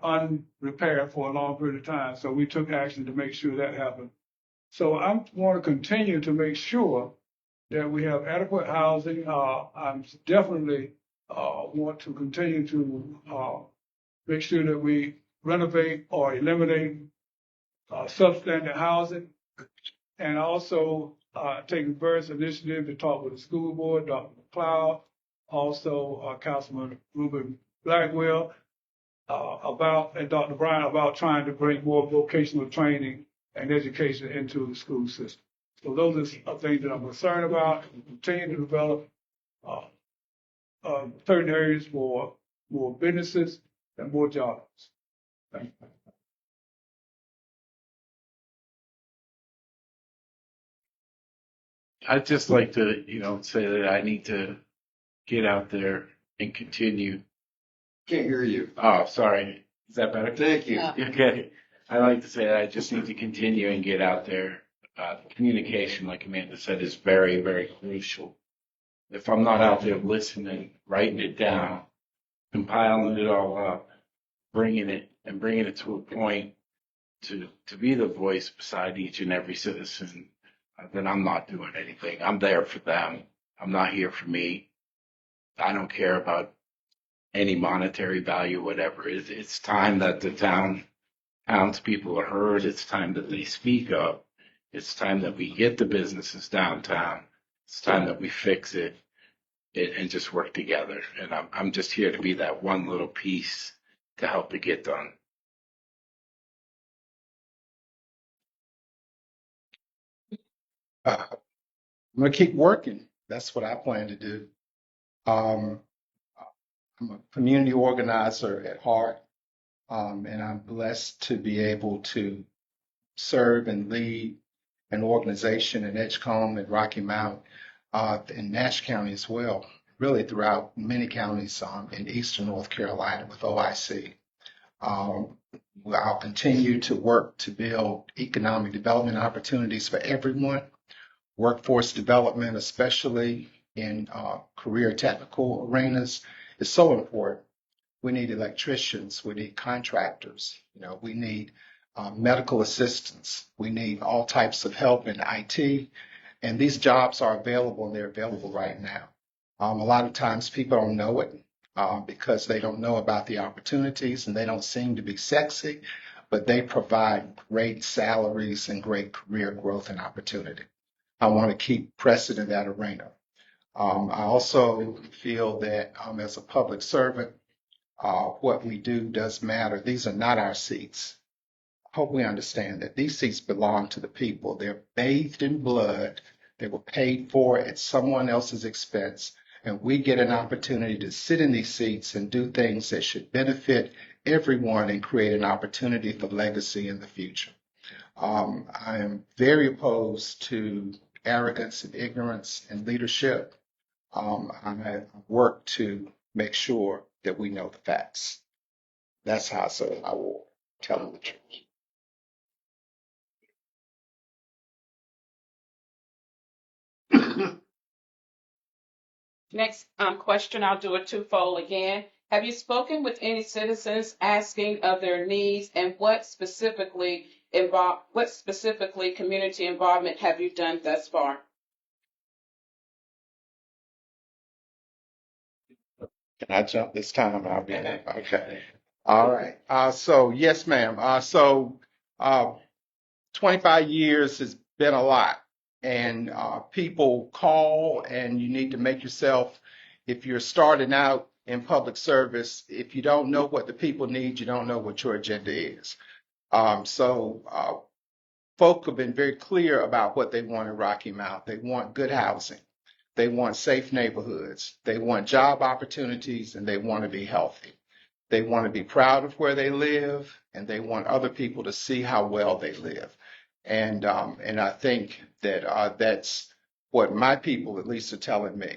unrepaired for a long period of time. So we took action to make sure that happened. So I want to continue to make sure that we have adequate housing. I'm definitely want to continue to make sure that we renovate or eliminate substandard housing, and also taking various initiatives to talk with the school board, Dr. McLeod, also Councilman Ruben Blackwell, and Dr. Bryan about trying to bring more vocational training and education into the school system. So those are things that I'm concerned about, and continue to develop certain areas for more businesses and more jobs. Thank you. I'd just like to, say that I need to get out there and continue. Can't hear you. Oh, sorry. Is that better? Thank you. Okay. I like to say that I just need to continue and get out there. Communication, like Amanda said, is very, very crucial. If I'm not out there listening, writing it down, compiling it all up, bringing it to a point to be the voice beside each and every citizen, then I'm not doing anything. I'm there for them. I'm not here for me. I don't care about any monetary value, whatever. It's time that the townspeople are heard. It's time that they speak up. It's time that we get the businesses downtown. It's time that we fix it and just work together. And I'm just here to be that one little piece to help it get done. I'm gonna keep working. That's what I plan to do. I'm a community organizer at heart, and I'm blessed to be able to serve and lead an organization in Edgecombe and Rocky Mount, in Nash County as well, really throughout many counties in eastern North Carolina with OIC. I'll continue to work to build economic development opportunities for everyone. Workforce development, especially in career technical arenas, is so important. We need electricians, we need contractors, we need medical assistants, we need all types of help in IT, and these jobs are available, and they're available right now. A lot of times people don't know it because they don't know about the opportunities, and they don't seem to be sexy, but they provide great salaries and great career growth and opportunity. I want to keep pressing in that arena. I also feel that as a public servant, what we do does matter. These are not our seats. hope we understand that these seats belong to the people. They're bathed in blood. They were paid for at someone else's expense. And we get an opportunity to sit in these seats and do things that should benefit everyone and create an opportunity for legacy in the future. I am very opposed to arrogance and ignorance in leadership. I work to make sure that we know the facts. That's how I serve my ward, telling the truth. Next question, I'll do it twofold again. Have you spoken with any citizens asking of their needs, and what specifically community involvement have you done thus far? Can I jump this time? I'll be okay. All right. So yes, ma'am. 25 years has been a lot, and people call, and you need to make yourself, if you're starting out in public service, if you don't know what the people need, you don't know what your agenda is. Folk have been very clear about what they want in Rocky Mount. They want good housing. They want safe neighborhoods. They want job opportunities, and they want to be healthy. They want to be proud of where they live, and they want other people to see how well they live. And I think that that's what my people, at least, are telling me.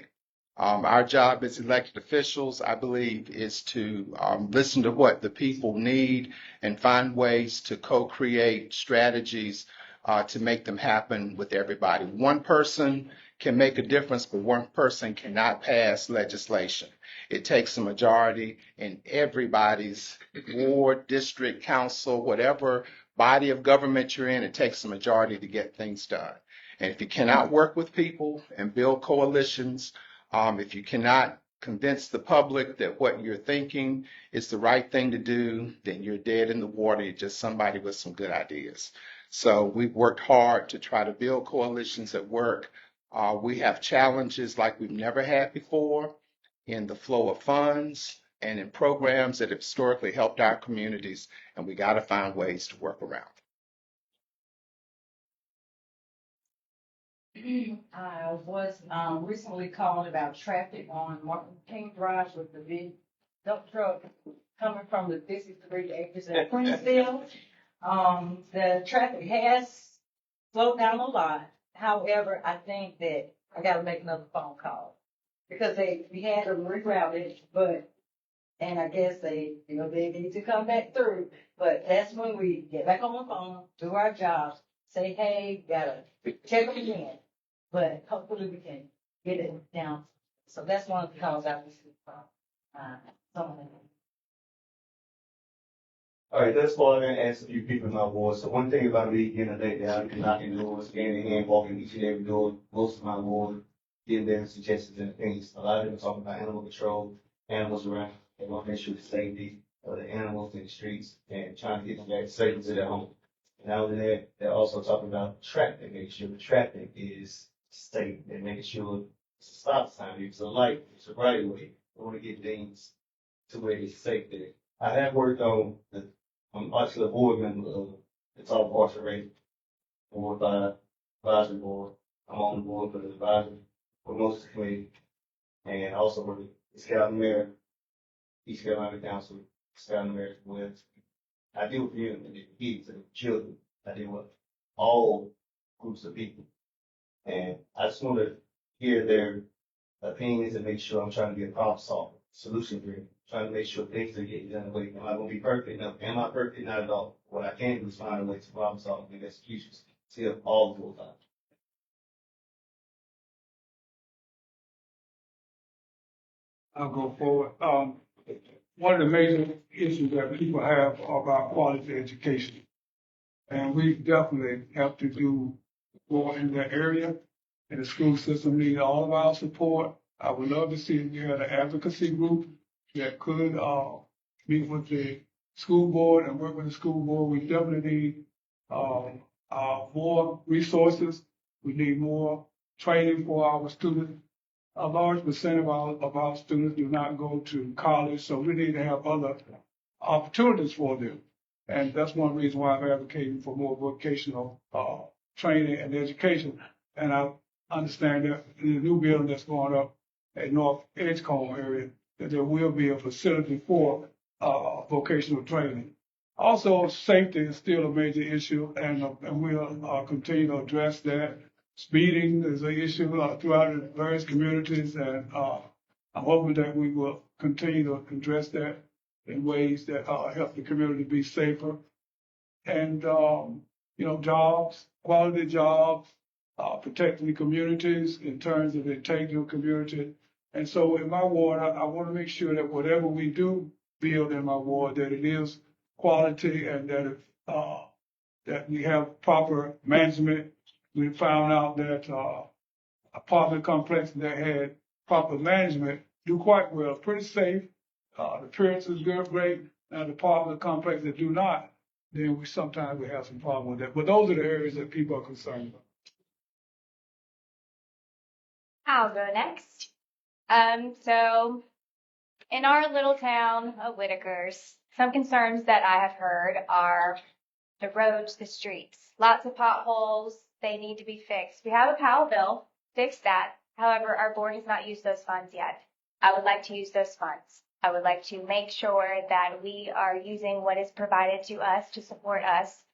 Our job as elected officials, I believe, is to listen to what the people need and find ways to co-create strategies to make them happen with everybody. One person can make a difference, but one person cannot pass legislation. It takes a majority in everybody's ward, district, council, whatever body of government you're in. It takes a majority to get things done. And if you cannot work with people and build coalitions, if you cannot convince the public that what you're thinking is the right thing to do, then you're dead in the water. You're just somebody with some good ideas. So we've worked hard to try to build coalitions that work. We have challenges like we've never had before in the flow of funds and in programs that have historically helped our communities, and we got to find ways to work around. I was recently called about traffic on Martin King Drive with the big dump truck coming from the 53 acres in Princefield. The traffic has slowed down a lot. However, I think that I got to make another phone call because we had them rerouted, and I guess they need to come back through. But that's when we get back on the phone, do our jobs, say, hey, gotta check them again. But hopefully we can get it down. So that's one of the calls I received from someone. All right, thus far, I'm gonna ask a few people in my ward. So one thing about me getting a day that I'm knocking doors, hand in hand, walking each and every door, most of my ward, getting their suggestions and things. A lot of them talking about animal control, animals around, they want to make sure the safety of the animals in the streets and trying to get them back safely to their home. And now that they're also talking about traffic, making sure the traffic is safe and making sure it's a stop sign, it's a light, it's a right of way. I want to get things to where it's safe there. I have worked on I'm actually a board member of the Top Horse Rate Board by Advisory Board. I'm on the board for the advisory for most of the committee. And I also work with Scout Mayor, East Carolina Council, Scout Mayor West. I deal with youth and the kids and children. I deal with all groups of people. And I just want to hear their opinions and make sure I'm trying to get a problem solved, solution driven, trying to make sure things are getting done away. Am I going to be perfect? No. Am I perfect? Not at all. What I can do is find a way to problem solve and executions to help all the full time. I'll go forward. One of the major issues that people have are about quality education. And we definitely have to do more in that area. And the school system needs all of our support. I would love to see if we had an advocacy group that could meet with the school board and work with the school board. We definitely need more resources. We need more training for our students. A large percent of our students do not go to college, so we need to have other opportunities for them. And that's one reason why I'm advocating for more vocational, training and education. And I understand that in the new building that's going up at North Edgecombe area, that there will be a facility for, vocational training. Also, safety is still a major issue, and we'll continue to address that. Speeding is an issue throughout the various communities, and I'm hoping that we will continue to address that in ways that help the community be safer. And jobs, quality jobs, protecting the communities in terms of the integrity of community. And so in my ward, I want to make sure that whatever we do build in my ward, that it is quality and that we have proper management. We found out that apartment complexes that had proper management do quite well, pretty safe. The appearance is good, great. Now the apartment complexes that do not, then we sometimes have some problem with that. But those are the areas that people are concerned about. I'll go next. So in our little town of Whitakers, some concerns that I have heard are the roads, the streets, lots of potholes, they need to be fixed. We have a POW bill, fix that. However, our board has not used those funds yet. I would like to use those funds. I would like to make sure that we are using what is provided to us to support us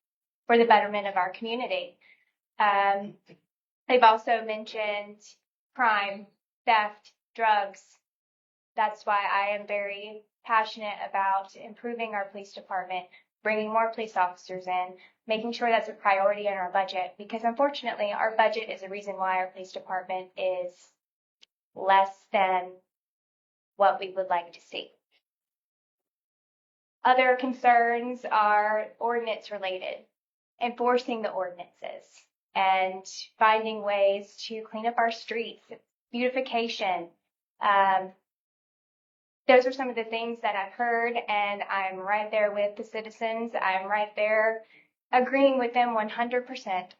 for the betterment of our community. They've also mentioned crime, theft, drugs. That's why I am very passionate about improving our police department, bringing more police officers in, making sure that's a priority in our budget, because unfortunately our budget is the reason why our police department is less than what we would like to see. Other concerns are ordinance related, enforcing the ordinances and finding ways to clean up our streets, beautification. Those are some of the things that I've heard, and I'm right there with the citizens. I'm right there agreeing with them 100%.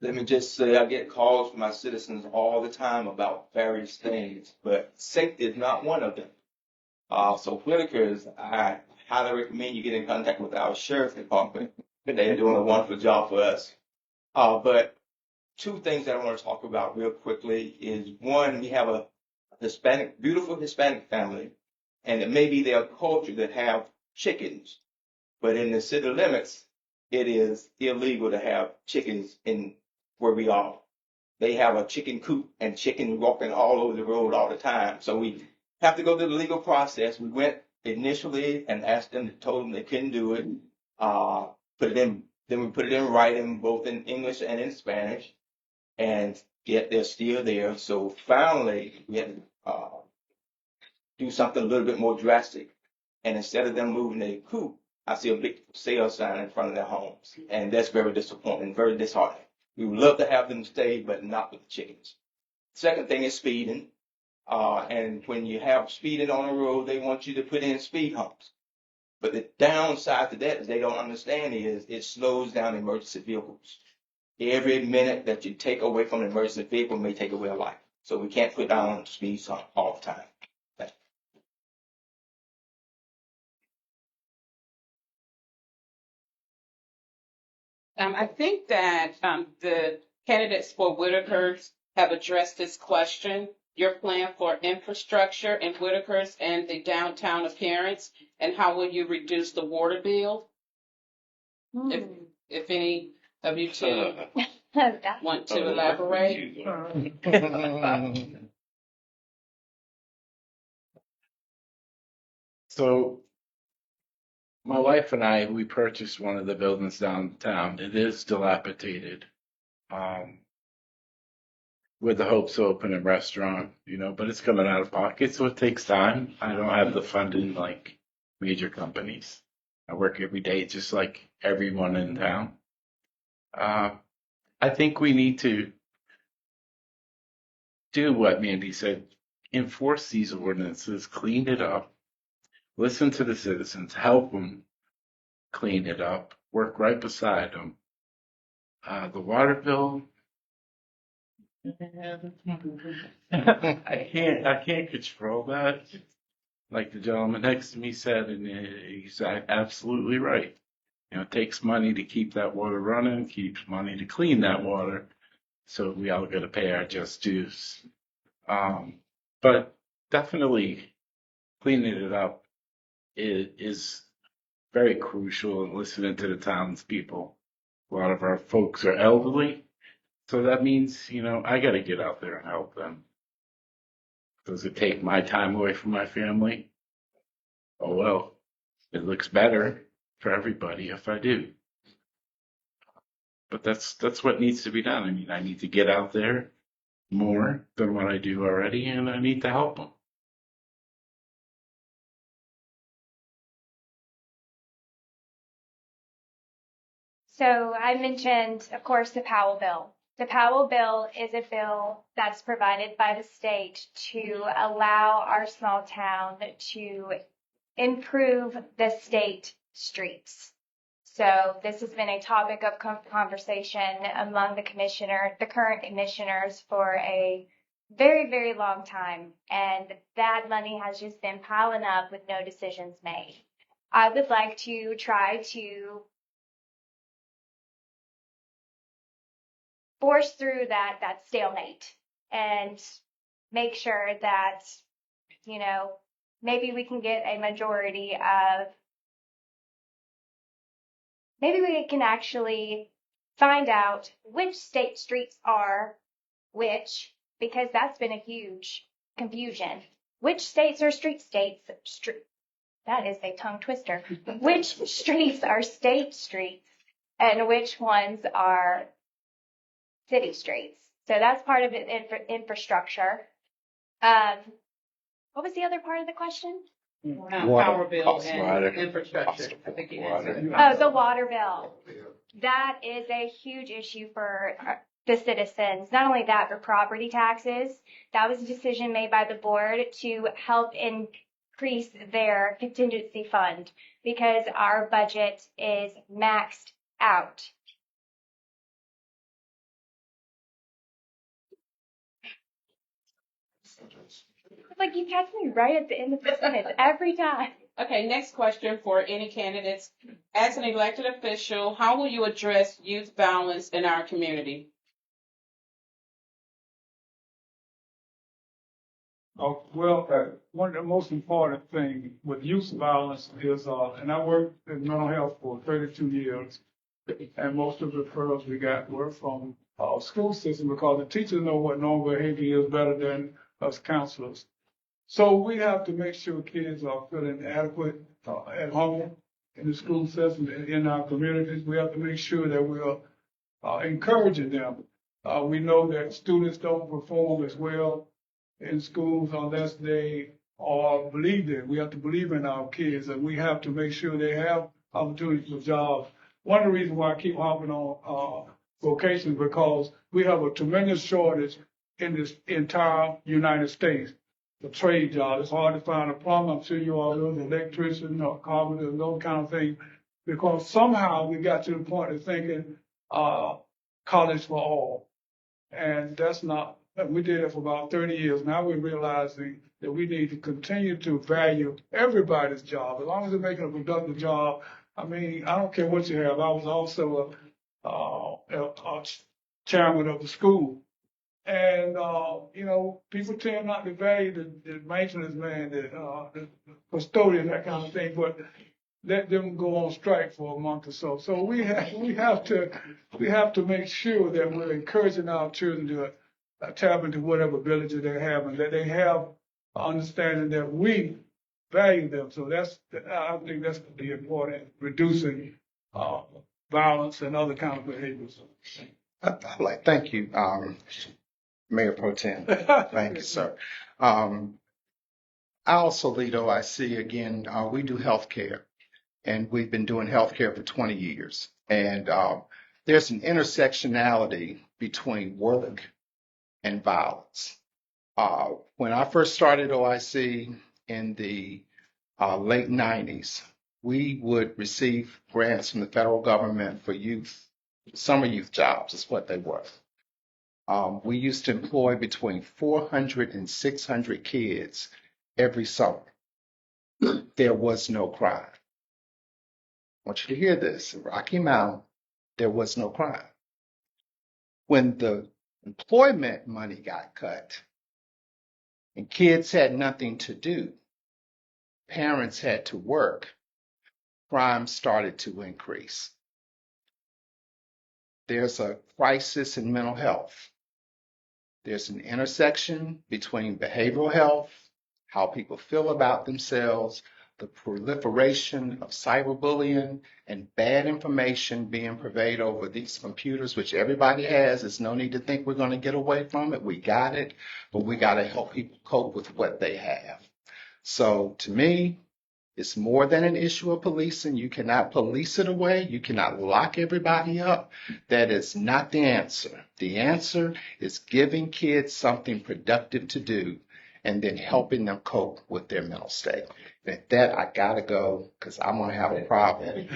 Let me just say, I get calls from my citizens all the time about various things, but safety is not one of them. So Whitakers, I highly recommend you get in contact with our sheriff's department. They're doing a wonderful job for us. But two things that I want to talk about real quickly is one, we have a beautiful Hispanic family, and it may be their culture that have chickens, but in the city limits, it is illegal to have chickens in where we are. They have a chicken coop and chicken walking all over the road all the time. So we have to go through the legal process. We went initially and asked them, told them they couldn't do it. Then we put it in writing, both in English and in Spanish, and yet they're still there. So finally, we had to do something a little bit more drastic. And instead of them moving their coop, I see a big sale sign in front of their homes. And that's very disappointing, very disheartening. We would love to have them stay, but not with the chickens. Second thing is speeding. And when you have speeding on the road, they want you to put in speed humps. But the downside to that is they don't understand is it slows down emergency vehicles. Every minute that you take away from an emergency vehicle may take away a life. So we can't put down speed hump all the time. I think that the candidates for Whitakers have addressed this question. Your plan for infrastructure in Whitakers and the downtown appearance, and how will you reduce the water bill? If any of you two want to elaborate. So my wife and I, we purchased one of the buildings downtown. It is dilapidated, with the hopes to open a restaurant, but it's coming out of pocket, so it takes time. I don't have the funding like major companies. I work every day just like everyone in town. I think we need to do what Mandy said, enforce these ordinances, clean it up, listen to the citizens, help them clean it up, work right beside them. The water bill, I can't control that. Like the gentleman next to me said, and he's absolutely right. You know, it takes money to keep that water running, keeps money to clean that water. So we all got to pay our just dues. But definitely cleaning it up is very crucial and listening to the townspeople. A lot of our folks are elderly. So that means, you know, I got to get out there and help them. Does it take my time away from my family? Oh, well, it looks better for everybody if I do. But that's what needs to be done. I mean, I need to get out there more than what I do already, and I need to help them. So I mentioned, of course, the Powell bill. The Powell bill is a bill that's provided by the state to allow our small town to improve the state streets. So this has been a topic of conversation among the current commissioners for a very, very long time. And that money has just been piling up with no decisions made. I would like to try to force through that stalemate and make sure that, you know, maybe we can get a majority of, maybe we can actually find out which state streets are which, because that's been a huge confusion. Which states are that is a tongue twister. Which streets are state streets and which ones are city streets? So that's part of it, infrastructure. What was the other part of the question? Power bill Water. and infrastructure. I think you answered. Oh, the water bill. That is a huge issue for the citizens. Not only that, but property taxes. That was a decision made by the board to help increase their contingency fund because our budget is maxed out. Like you catch me right at the end of the sentence every time. Okay, next question for any candidates. As an elected official, how will you address youth violence in our community? One of the most important things with youth violence is, and I worked in mental health for 32 years, and most of the referrals we got were from our school system because the teachers know what normal behavior is better than us counselors. So we have to make sure kids are feeling adequate at home, in the school system, in our communities. We have to make sure that we're encouraging them. We know that students don't perform as well in schools unless they are believed in. We have to believe in our kids, and we have to make sure they have opportunities for jobs. One of the reasons why I keep hopping on vocations because we have a tremendous shortage in this entire United States. The trade job. It's hard to find a plumber. I'm sure you all know the electrician or carpenter, those kind of things, because somehow we got to the point of thinking college for all. And that's not, we did it for about 30 years. Now we're realizing that we need to continue to value everybody's job. As long as they're making a productive job, I mean, I don't care what you have. I was also a chairman of the school. And, you know, people tend not to value the maintenance man, the custodian, that kind of thing, but let them go on strike for a month or so. So we have to make sure that we're encouraging our children to tap into whatever ability they have and that they have understanding that we value them. So I think that's the important, reducing violence and other kind of behaviors. Thank you, Mayor Pro Tem. Thank you, sir. I also lead OIC again. We do healthcare, and we've been doing healthcare for 20 years. And there's an intersectionality between work and violence. When I first started OIC in the late 90s, we would receive grants from the federal government for youth, summer youth jobs is what they were. We used to employ between 400 and 600 kids every summer. There was no crime. I want you to hear this. In Rocky Mount, there was no crime. When the employment money got cut and kids had nothing to do, parents had to work, crime started to increase. There's a crisis in mental health. There's an intersection between behavioral health, how people feel about themselves, the proliferation of cyberbullying and bad information being pervaded over these computers, which everybody has. There's no need to think we're going to get away from it. We got it, but we got to help people cope with what they have. So to me, it's more than an issue of policing. You cannot police it away. You cannot lock everybody up. That is not the answer. The answer is giving kids something productive to do and then helping them cope with their mental state. And at that, I gotta go because I'm gonna have a problem.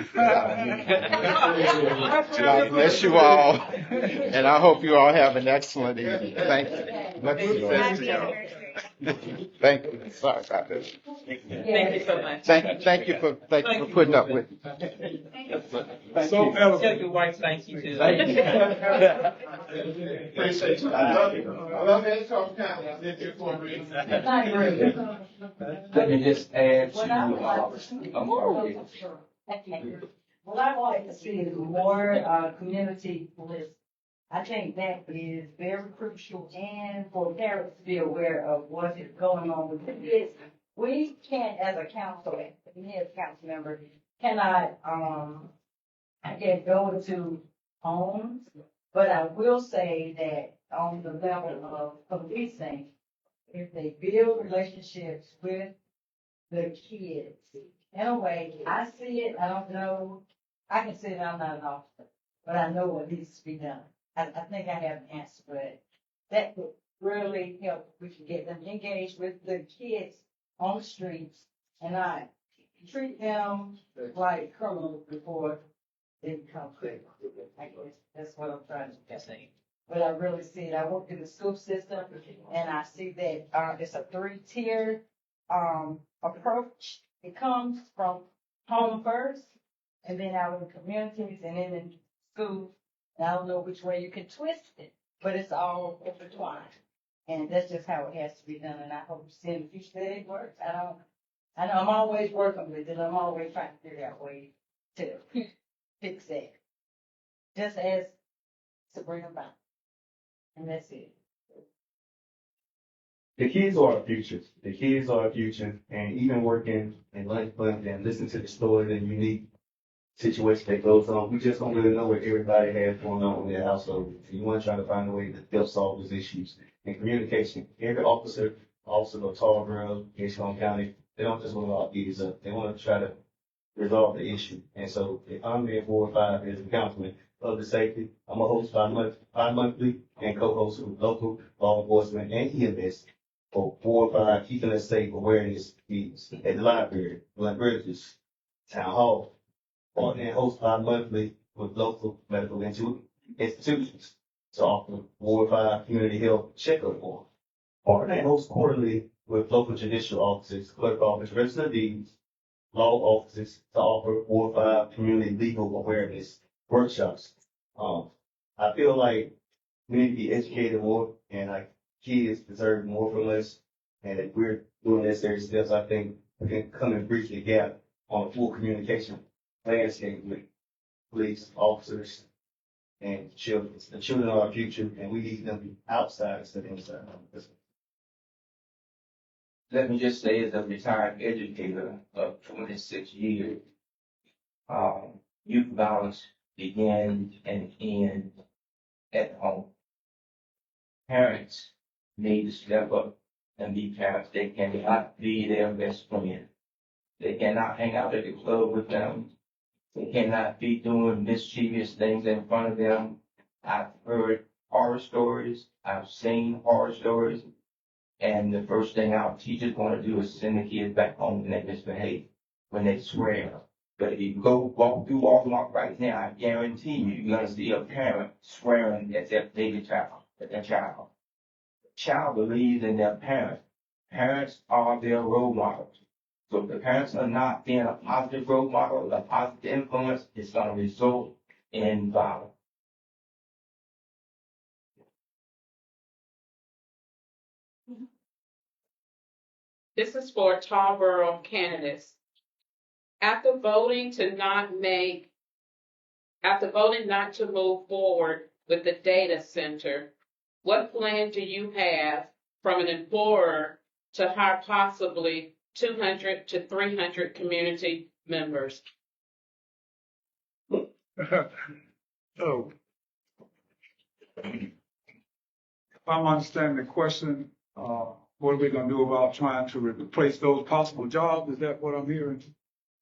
God bless you all, and I hope you all have an excellent evening. Thank you. Thank you. Sorry about this. Thank you so much. Thank you for putting up with me. So eloquent. Tell your wife thank you too. Appreciate you. I love you. I love Edgecombe County. I lived here for a reason. Let me just add to, What I would like to see is more, community policing. I think that is very crucial and for parents to be aware of what is going on with the kids. We can't, as a council, me as a council member, cannot, I guess, go into homes, but I will say that on the level of policing, if they build relationships with the kids, in a way, I see it, I don't know, I can say that I'm not an officer, but I know what needs to be done. I think I have an answer, but that would really help. We can get them engaged with the kids on the streets and not treat them like criminals before they become criminals. I guess that's what I'm trying to say. But I really see it. I work in the school system and I see that it's a 3-tier approach. It comes from home first and then out in the communities and then in schools. I don't know which way you can twist it, but it's all intertwined. And that's just how it has to be done. And I hope to see in the future that it works. I know I'm always working with it. I'm always trying to figure out ways to fix that. Just as Sabrina Brown. And that's it. The kids are our future. The kids are our future. And even working in lunch club and listening to the stories and unique situation that goes on, we just don't really know what everybody has going on in their household. And you want to try to find a way to help solve those issues. And communication. Every officer of Tarboro, Edgecombe County, they don't just want to lock kids up. They want to try to resolve the issue. And so if I'm being 4 or 5 as a councilman of the safety, I'm a host bi-monthly and co-host with local law enforcement and EMS for 4 or 5 keeping us safe awareness meetings at the library, libraries, town hall, and host bi-monthly with local medical institutions to offer 4 or 5 community health checkup forms. And host quarterly with local judicial officers, clerk office, register of deeds, law offices to offer 4 or 5 community legal awareness workshops. I feel like we need to be educated more and like kids deserve more from us. And if we're doing necessary steps, I think we can come and bridge the gap on full communication landscape with police officers and children. The children are our future and we need them outside instead of inside. let me just say, as a retired educator of 26 years, youth violence begins and ends at home. Parents need to step up and be parents. They cannot be their best friend. They cannot hang out at the club with them. They cannot be doing mischievous things in front of them. I've heard horror stories. I've seen horror stories. And the first thing our teachers want to do is send the kids back home when they misbehave, when they swear. But if you go walk through Walmart right now, I guarantee you, you're going to see a parent swearing at their baby child. with their child. Child believes in their parents. Parents are their role models. So if the parents are not being a positive role model, a positive influence, it's going to result in violence. This is for Tarboro candidates. After voting not to move forward with the data center, what plan do you have from an employer to hire possibly 200 to 300 community members? So, if I'm understanding the question, what are we gonna do about trying to replace those possible jobs? Is that what I'm hearing?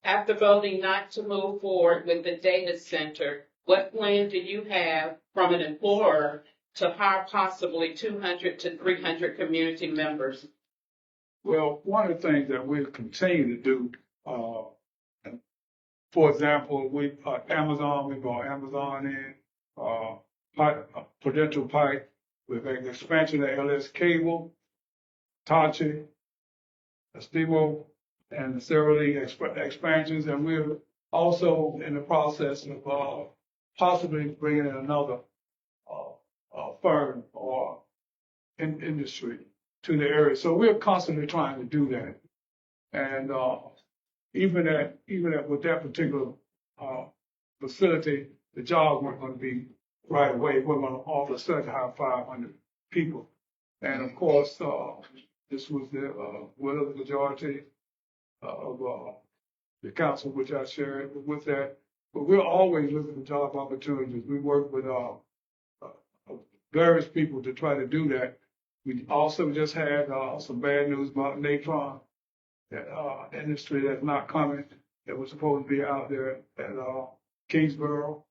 After voting not to move forward with the data center, what plan do you have from an employer to hire possibly 200 to 300 community members? Well, one of the things that we'll continue to do, for example, we brought Amazon in, Prudential Pipe, we've had an expansion of LS Cable, Tachi, Estimo, and several expansions, and we're also in the process of possibly bringing in another firm or industry to the area. So we're constantly trying to do that, and even with that particular facility, the jobs weren't going to be right away. We're going to all of a sudden hire 500 people, and of course, this was the will of the majority of the council, which I shared with that. But we're always looking for job opportunities. We work with various people to try to do that. We also just had some bad news about Natron, that industry that's not coming, that was supposed to be out there at Kingsborough.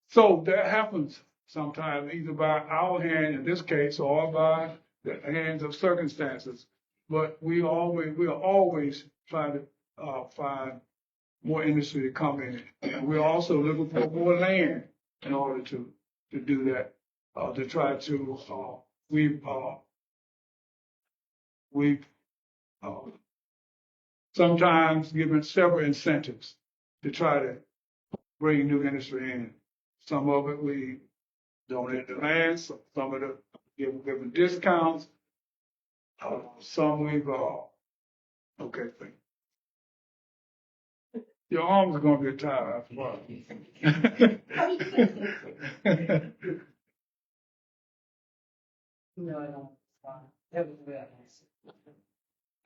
So that happens sometimes, either by our hand in this case or by the hands of circumstances. But we are always trying to find more industry to come in. And we're also looking for more land in order to do that, to try to, we've sometimes given several incentives to try to bring new industry in. Some of it we donate the land, some of it give them discounts. Some we've, okay, thank you. Your arms are gonna get tired after a while. No, I don't. That was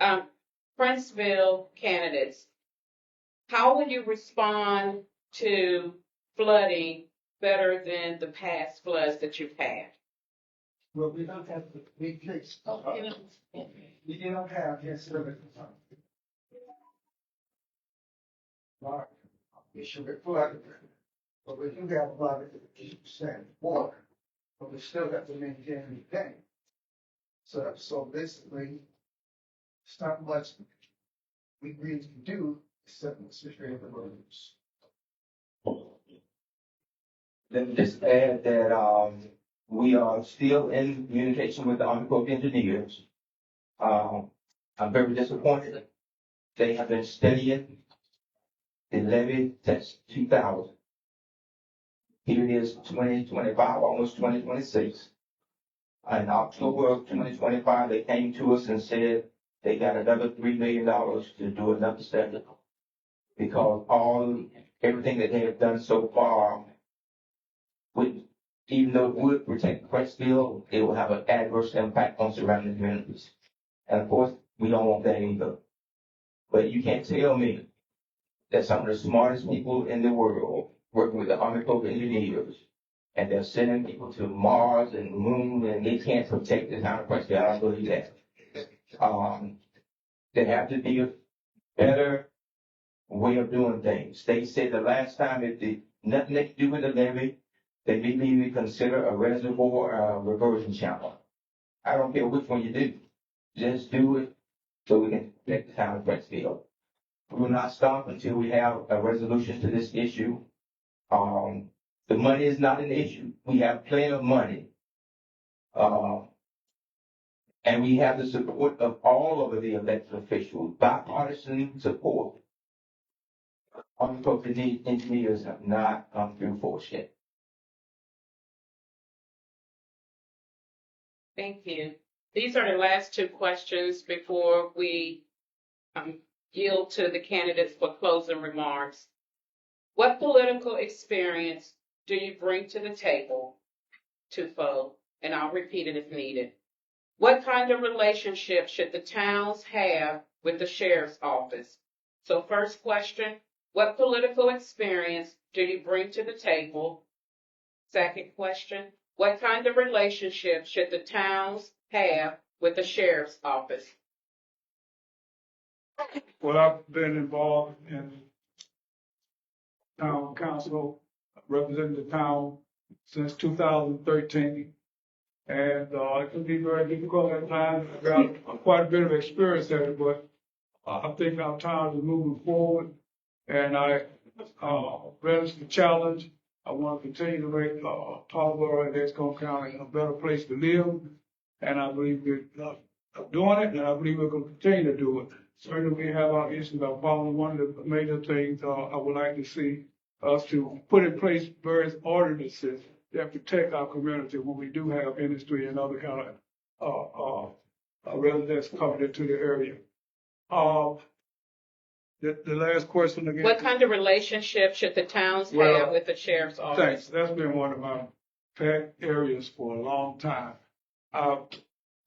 well. Princeville candidates, how would you respond to flooding better than the past floods that you've had? Well, we don't have the big case. We don't have this service. Right. We should be flooded, but we do have a lot of percent water, but we still have to maintain the tank. So basically, it's not much we really can do except restrict the roads. Let me just add that we are still in communication with the Army Corps of Engineers. I'm very disappointed. They have been studying the levee since 2000. Here it is 2025, almost 2026. In October of 2025, they came to us and said they got another $3 million to do another study because everything that they have done so far, even though it would protect Crestfield, it will have an adverse impact on surrounding communities. And of course, we don't want that either. But you can't tell me that some of the smartest people in the world working with the Army Corps of Engineers, and they're sending people to Mars and the Moon, and they can't protect the town of Crestfield. I don't believe that. There have to be a better way of doing things. They said the last time if they nothing they do with the levee, they may even consider a reservoir or a reversion channel. I don't care which one you do. Just do it so we can protect the town of Crestfield. We will not stop until we have a resolution to this issue. The money is not an issue. We have plenty of money And we have the support of all of the elected officials, bipartisan support. Unfortunately, engineers have not come through force yet. Thank you. These are the last two questions before we yield to the candidates for closing remarks. What political experience do you bring to the table, twofold, and I'll repeat it if needed. What kind of relationship should the towns have with the sheriff's office? So first question, what political experience do you bring to the table? Second question, what kind of relationship should the towns have with the sheriff's office? Well, I've been involved in town council, representing the town since 2013. And it can be very difficult at times. I've got quite a bit of experience at it, but I think our town is moving forward. And I relish the challenge. I want to continue to make Tarboro and Edgecombe County a better place to live. And I believe we're doing it, and I believe we're going to continue to do it. Certainly we have our issues. I'm following one of the major things I would like to see us to put in place various ordinances that protect our community when we do have industry and other kind of residents coming into the area. The last question again. What kind of relationship should the towns have with the sheriff's office? Thanks. That's been one of my pet areas for a long time. I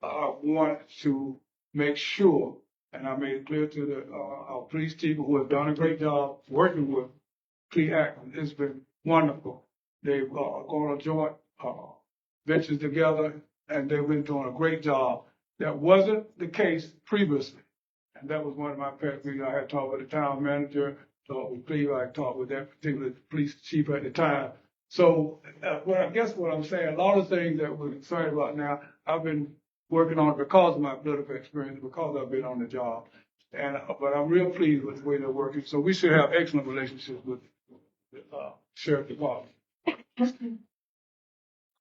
want to make sure, and I made it clear to our police people who have done a great job working with plea actors. It's been wonderful. They've gone on joint ventures together, and they've been doing a great job. That wasn't the case previously. And that was one of my pet peeves. I had talked with the town manager, talked with Cleve, I talked with that particular police chief at the time. So, I guess what I'm saying, a lot of things that we're concerned about now, I've been working on it because of my political experience, because I've been on the job. And but I'm real pleased with the way they're working. So we should have excellent relationships with the sheriff department.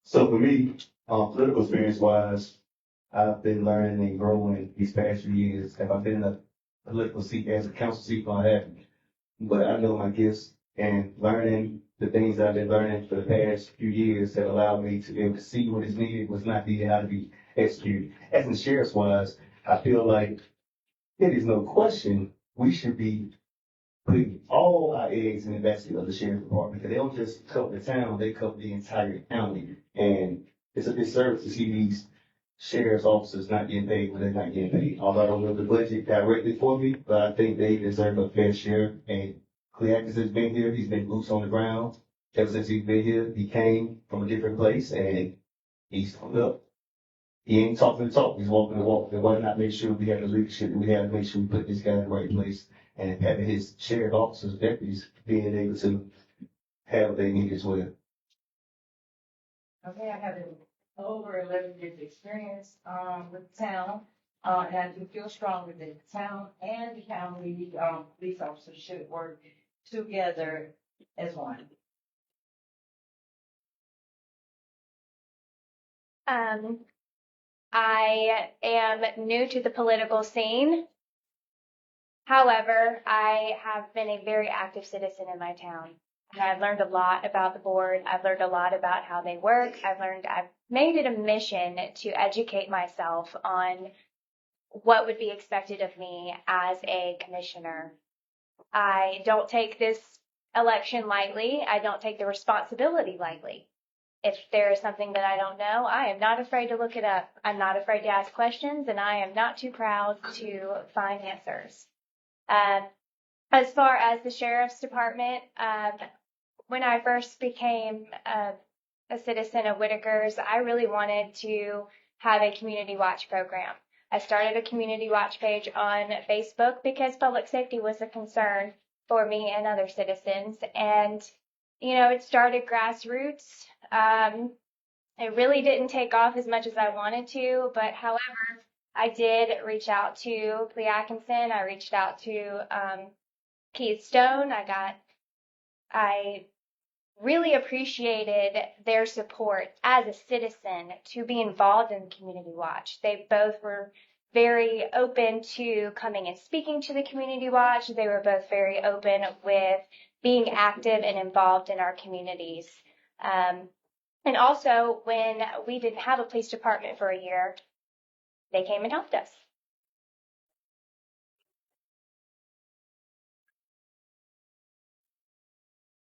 So for me, political experience wise, I've been learning and growing these past few years. Have I been in a political seat as a council seat? I haven't. But I know my gifts, and learning the things I've been learning for the past few years have allowed me to be able to see what is needed, what's not needed, how to be executed. As in sheriff's wise, I feel like it is no question we should be putting all our eggs in the basket of the sheriff's department, because they don't just cover the town, they cover the entire county. And it's a disservice to see these sheriff's officers not getting paid when they're not getting paid. Although I don't know the budget directly for me, but I think they deserve a fair share. And Cleacus has been here, he's been boots on the ground. Ever since he's been here, he came from a different place, and he's come up. He ain't talking the talk, he's walking the walk. And why not make sure we have the leadership that we have to make sure we put this guy in the right place, and having his sheriff officers, deputies, being able to have what they need as well. Okay, I have over 11 years experience with the town, and I do feel strongly that the town and the county police officers should work together as one. I am new to the political scene. However, I have been a very active citizen in my town. And I've learned a lot about the board. I've learned a lot about how they work. I've made it a mission to educate myself on what would be expected of me as a commissioner. I don't take this election lightly. I don't take the responsibility lightly. If there is something that I don't know, I am not afraid to look it up. I'm not afraid to ask questions, and I am not too proud to find answers. As far as the sheriff's department, when I first became a citizen of Whitaker's, I really wanted to have a community watch program. I started a community watch page on Facebook because public safety was a concern for me and other citizens. And, you know, it started grassroots. It really didn't take off as much as I wanted to, but however, I did reach out to Clea Atkinson. I reached out to Keith Stone. I really appreciated their support as a citizen to be involved in Community Watch. They both were very open to coming and speaking to the Community Watch. They were both very open with being active and involved in our communities. And also, when we didn't have a police department for a year, they came and helped us.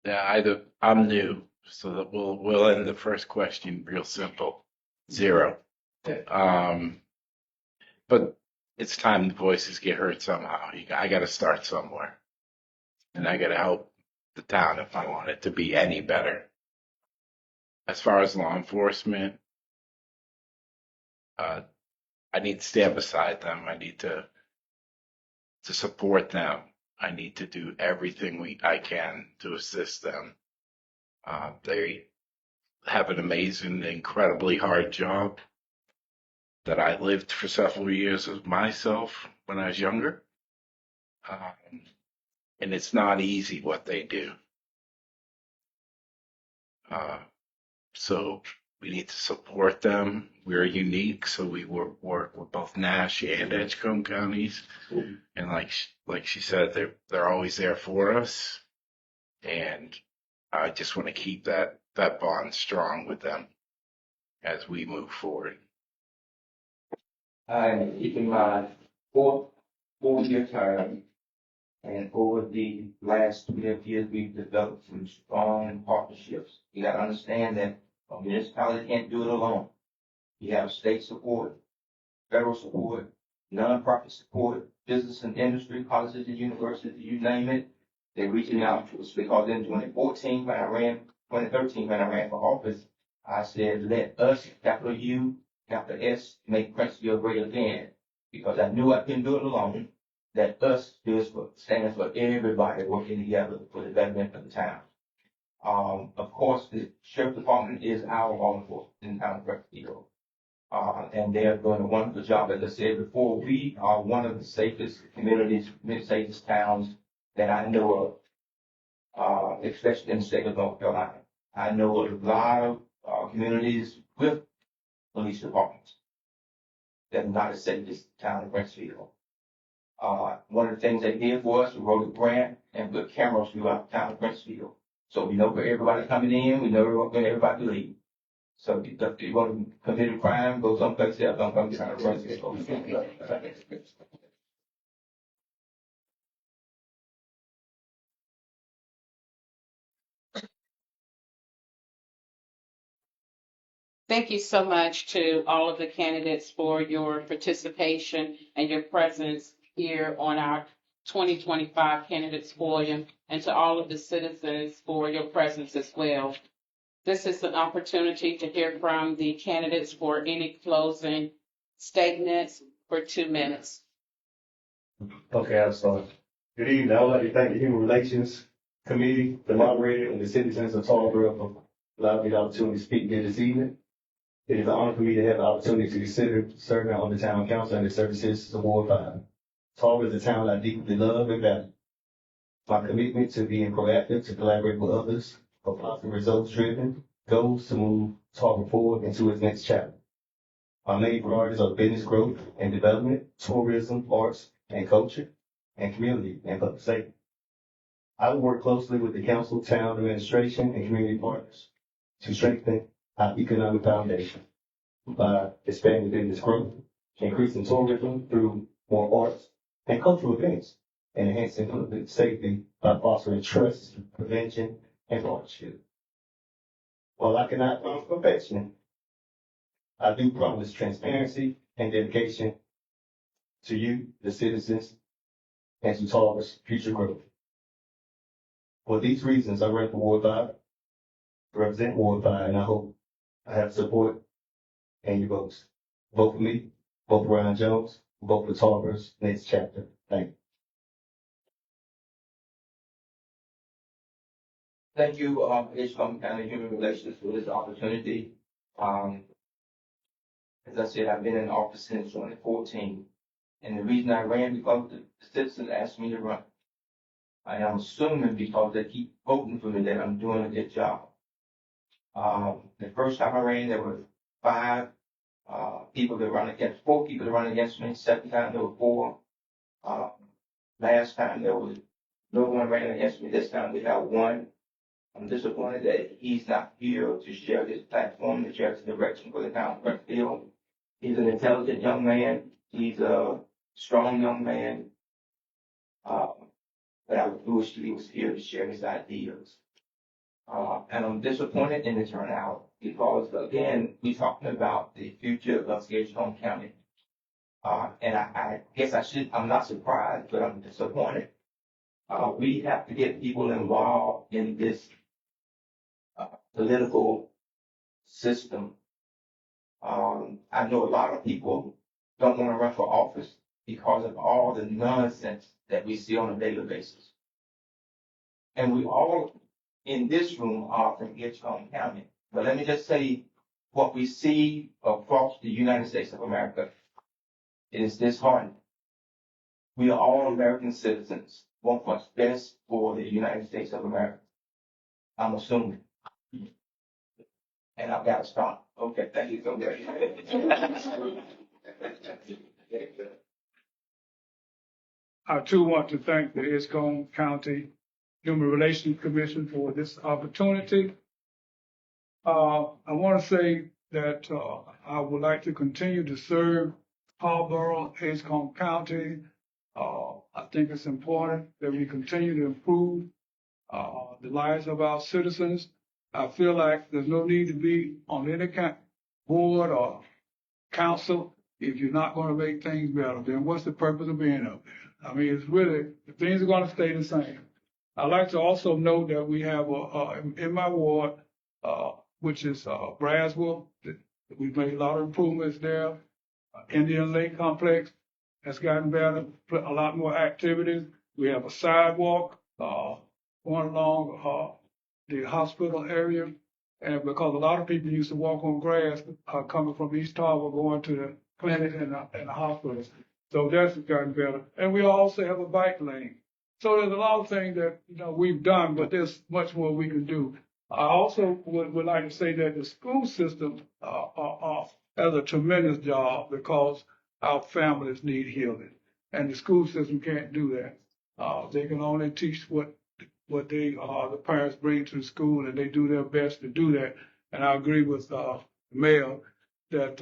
Yeah, I'm new, so that we'll end the first question real simple. 0. But it's time the voices get heard somehow. I got to start somewhere, and I got to help the town if I want it to be any better. As far as law enforcement, I need to stand beside them. I need to support them. I need to do everything I can to assist them. They have an amazing, incredibly hard job that I lived for several years of myself when I was younger. And it's not easy what they do. So we need to support them. We're unique, so we work with both Nash and Edgecombe counties. And like she said, they're always there for us. And I just want to keep that bond strong with them as we move forward. I'm keeping my four-year term, and over the last 12 years, we've developed some strong partnerships. You got to understand that a municipality can't do it alone. You have state support, federal support, nonprofit support, business and industry, colleges and universities, you name it. They're reaching out to us because in 2013 when I ran for office, I said, let us, capital U, capital S, make Princeville great again. Because I knew I couldn't do it alone. That us stands for everybody working together for the betterment of the town. Of course, the sheriff department is our law enforcement in the town of Princeville. And they're doing a wonderful job. As I said before, we are one of the safest communities, safest towns that I know of, especially in the state of North Carolina. I know a lot of communities with police departments that are not as safe as the town of Princeville. One of the things they did for us, we wrote a grant and put cameras throughout the town of Princeville. So we know where everybody's coming in, we know where everybody leaves. So if you want to commit a crime, go someplace else, don't come to town of Princeville. Thank you so much to all of the candidates for your participation and your presence here on our 2025 Candidates Forum, and to all of the citizens for your presence as well. This is an opportunity to hear from the candidates for any closing statements for 2 minutes. Okay, I'll start. Good evening. I would like to thank the Human Relations Committee, the moderator, and the citizens of Tarboro for allowing me the opportunity to speak here this evening. It is an honor for me to have the opportunity to consider serving on the town council and the services of Ward 5. Tarboro is a town I deeply love and value. My commitment to being proactive, to collaborate with others, for positive results-driven goals to move Tarboro forward into its next chapter. My main priorities are business growth and development, tourism, arts and culture, and community and public safety. I will work closely with the council, town administration, and community partners to strengthen our economic foundation by expanding business growth, increasing tourism through more arts and cultural events, and enhancing public safety by fostering trust, prevention, and partnership. While I cannot promise perfection, I do promise transparency and dedication to you, the citizens, and to Tarboro's future growth. For these reasons, I ran for Ward 5, represent Ward 5, and I hope I have support and your votes. Vote for me, vote for Ryan Jones, vote for Tarboro's next chapter. Thank you. Thank you, Edgecombe County Human Relations, for this opportunity. As I said, I've been in office since 2014, and the reason I ran because the citizens asked me to run. I am assuming because they keep voting for me that I'm doing a good job. The first time I ran, there were 5 people that run against, 4 people that run against me. Second time, there were 4. Last time, there was no one ran against me. This time, we have 1. I'm disappointed that he's not here to share this platform, to share his direction for the town of Springfield. He's an intelligent young man. He's a strong young man. But I wish he was here to share his ideas. And I'm disappointed in the turnout because, again, we're talking about the future of Edgecombe County. And I guess I'm not surprised, but I'm disappointed. We have to get people involved in this political system. I know a lot of people don't want to run for office because of all the nonsense that we see on a daily basis. And we all in this room are from Edgecombe County. But let me just say what we see across the United States of America. It is disheartening. We are all American citizens, want what's best for the United States of America. I'm assuming. And I've got to stop. Okay, thank you so much. I too want to thank the Edgecombe County Human Relations Commission for this opportunity. I want to say that I would like to continue to serve Harborough, Edgecombe County. I think it's important that we continue to improve the lives of our citizens. I feel like there's no need to be on any board or council if you're not going to make things better. Then what's the purpose of being up there? I mean, it's really, things are going to stay the same. I'd like to also note that we have in my ward, which is Braswell, we've made a lot of improvements there. Indian Lake Complex has gotten better, a lot more activities. We have a sidewalk going along the hospital area. And because a lot of people used to walk on grass coming from East Tower going to the clinic and the hospital. So that's gotten better. And we also have a bike lane. So there's a lot of things that we've done, but there's much more we can do. I also would like to say that the school system has a tremendous job because our families need healing, and the school system can't do that. They can only teach what the parents bring to the school, and they do their best to do that. And I agree with the mayor that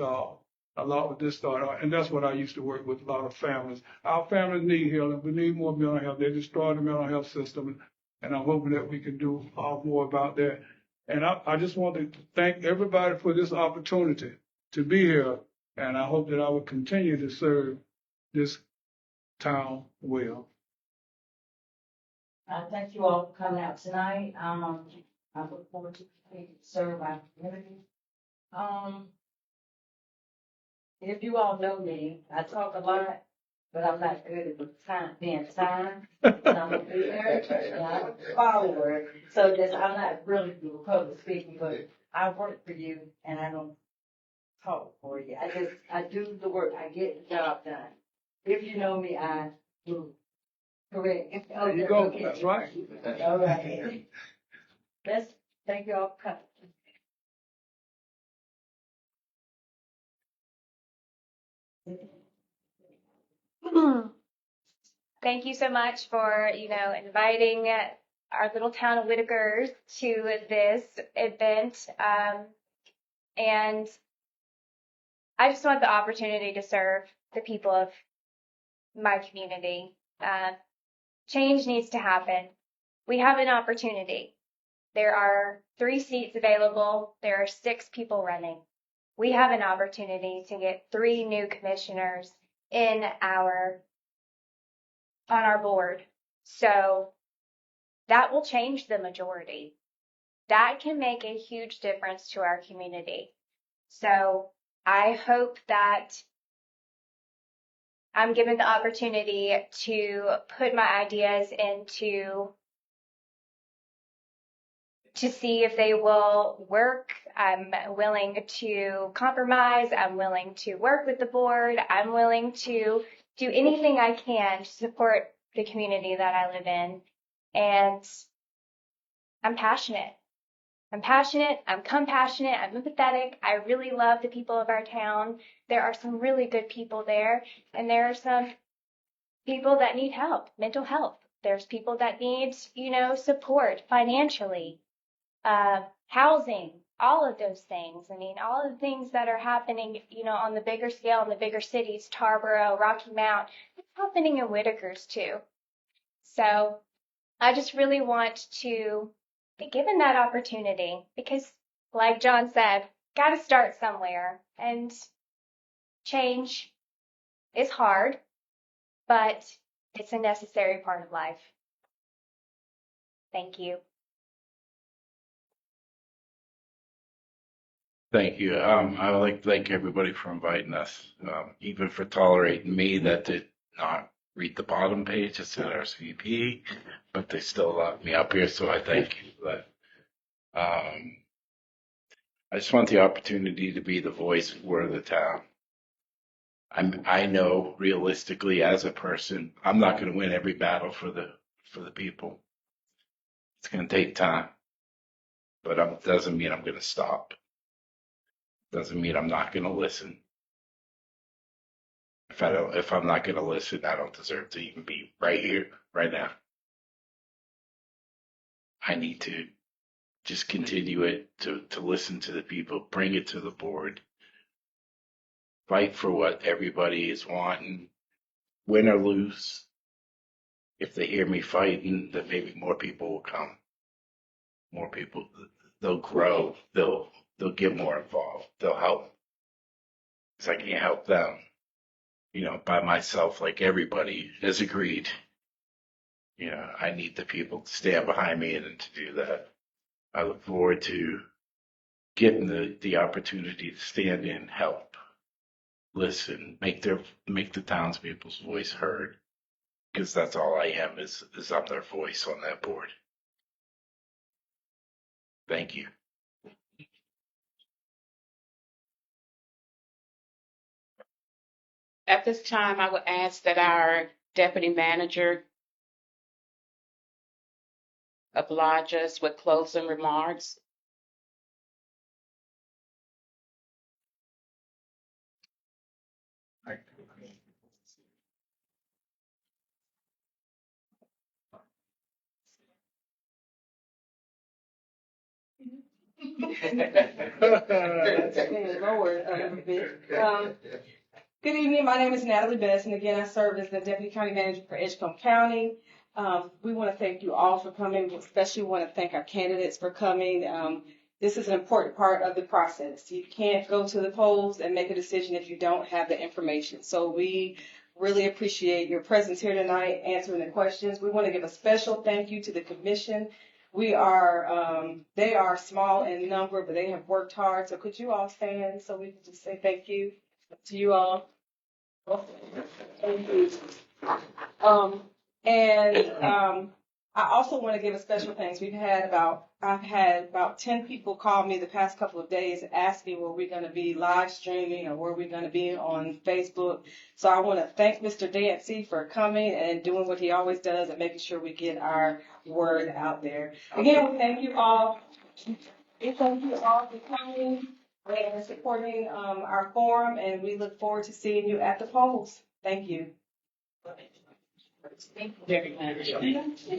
a lot of this started, and that's what I used to work with, a lot of families. Our families need healing. We need more mental health. They destroyed the mental health system, and I'm hoping that we can do more about that. And I just want to thank everybody for this opportunity to be here, and I hope that I will continue to serve this town well. Thank you all for coming out tonight. I look forward to continuing to serve our community. If you all know me, I talk a lot, but I'm not good at being time. I'm a leader, and I'm a follower, so I'm not really good at public speaking, but I work for you, and I don't talk for you. I do the work. I get the job done. If you know me, I do. Correct. There you go. That's right. All right. Thank you all for coming. Thank you so much for, inviting our little town of Whitakers to this event. And I just want the opportunity to serve the people of my community. Change needs to happen. We have an opportunity. There are 3 seats available. There are 6 people running. We have an opportunity to get 3 new commissioners on our board. So that will change the majority. That can make a huge difference to our community. So I hope that I'm given the opportunity to put my ideas to see if they will work. I'm willing to compromise. I'm willing to work with the board. I'm willing to do anything I can to support the community that I live in. And I'm passionate. I'm passionate, I'm compassionate, I'm empathetic. I really love the people of our town. There are some really good people there, and there are some people that need help, mental health. There's people that need, support financially, housing, all of those things. I mean, all of the things that are happening, on the bigger scale in the bigger cities, Tarboro, Rocky Mount, it's happening in Whitakers too. So I just really want to be given that opportunity because, like John said, got to start somewhere. And change is hard, but it's a necessary part of life. Thank you. Thank you. I would like to thank everybody for inviting us, even for tolerating me that did not read the bottom page. It said RSVP, but they still allowed me up here, so I thank you for that. I just want the opportunity to be the voice for the town. I know realistically as a person, I'm not going to win every battle for the people. It's going to take time, but it doesn't mean I'm going to stop. Doesn't mean I'm not going to listen. If I'm not going to listen, I don't deserve to even be right here, right now. I need to just continue it to listen to the people, bring it to the board, fight for what everybody is wanting, win or lose. If they hear me fighting, then maybe more people will come. More people, they'll grow, they'll get more involved, they'll help. Because I can't help them, by myself, like everybody has agreed. I need the people to stand behind me and to do that. I look forward to getting the opportunity to stand in, help, listen, make the townspeople's voice heard. Because that's all I am is I'm their voice on that board. Thank you. At this time, I would ask that our deputy manager oblige us with closing remarks. Lower a little bit. Good evening. My name is Natalie Best, and again, I serve as the Deputy County Manager for Edgecombe County. We want to thank you all for coming. We especially want to thank our candidates for coming. This is an important part of the process. You can't go to the polls and make a decision if you don't have the information. So we really appreciate your presence here tonight, answering the questions. We want to give a special thank you to the commission. They are small in number, but they have worked hard. So could you all stand so we can just say thank you to you all? Thank you. I also want to give a special thanks. I've had about 10 people call me the past couple of days and ask me, were we going to be live streaming or were we going to be on Facebook? So I want to thank Mr. Dancy for coming and doing what he always does and making sure we get our word out there. Again, we thank you all. We thank you all for coming and supporting our forum, and we look forward to seeing you at the polls. Thank you. Thank you very much.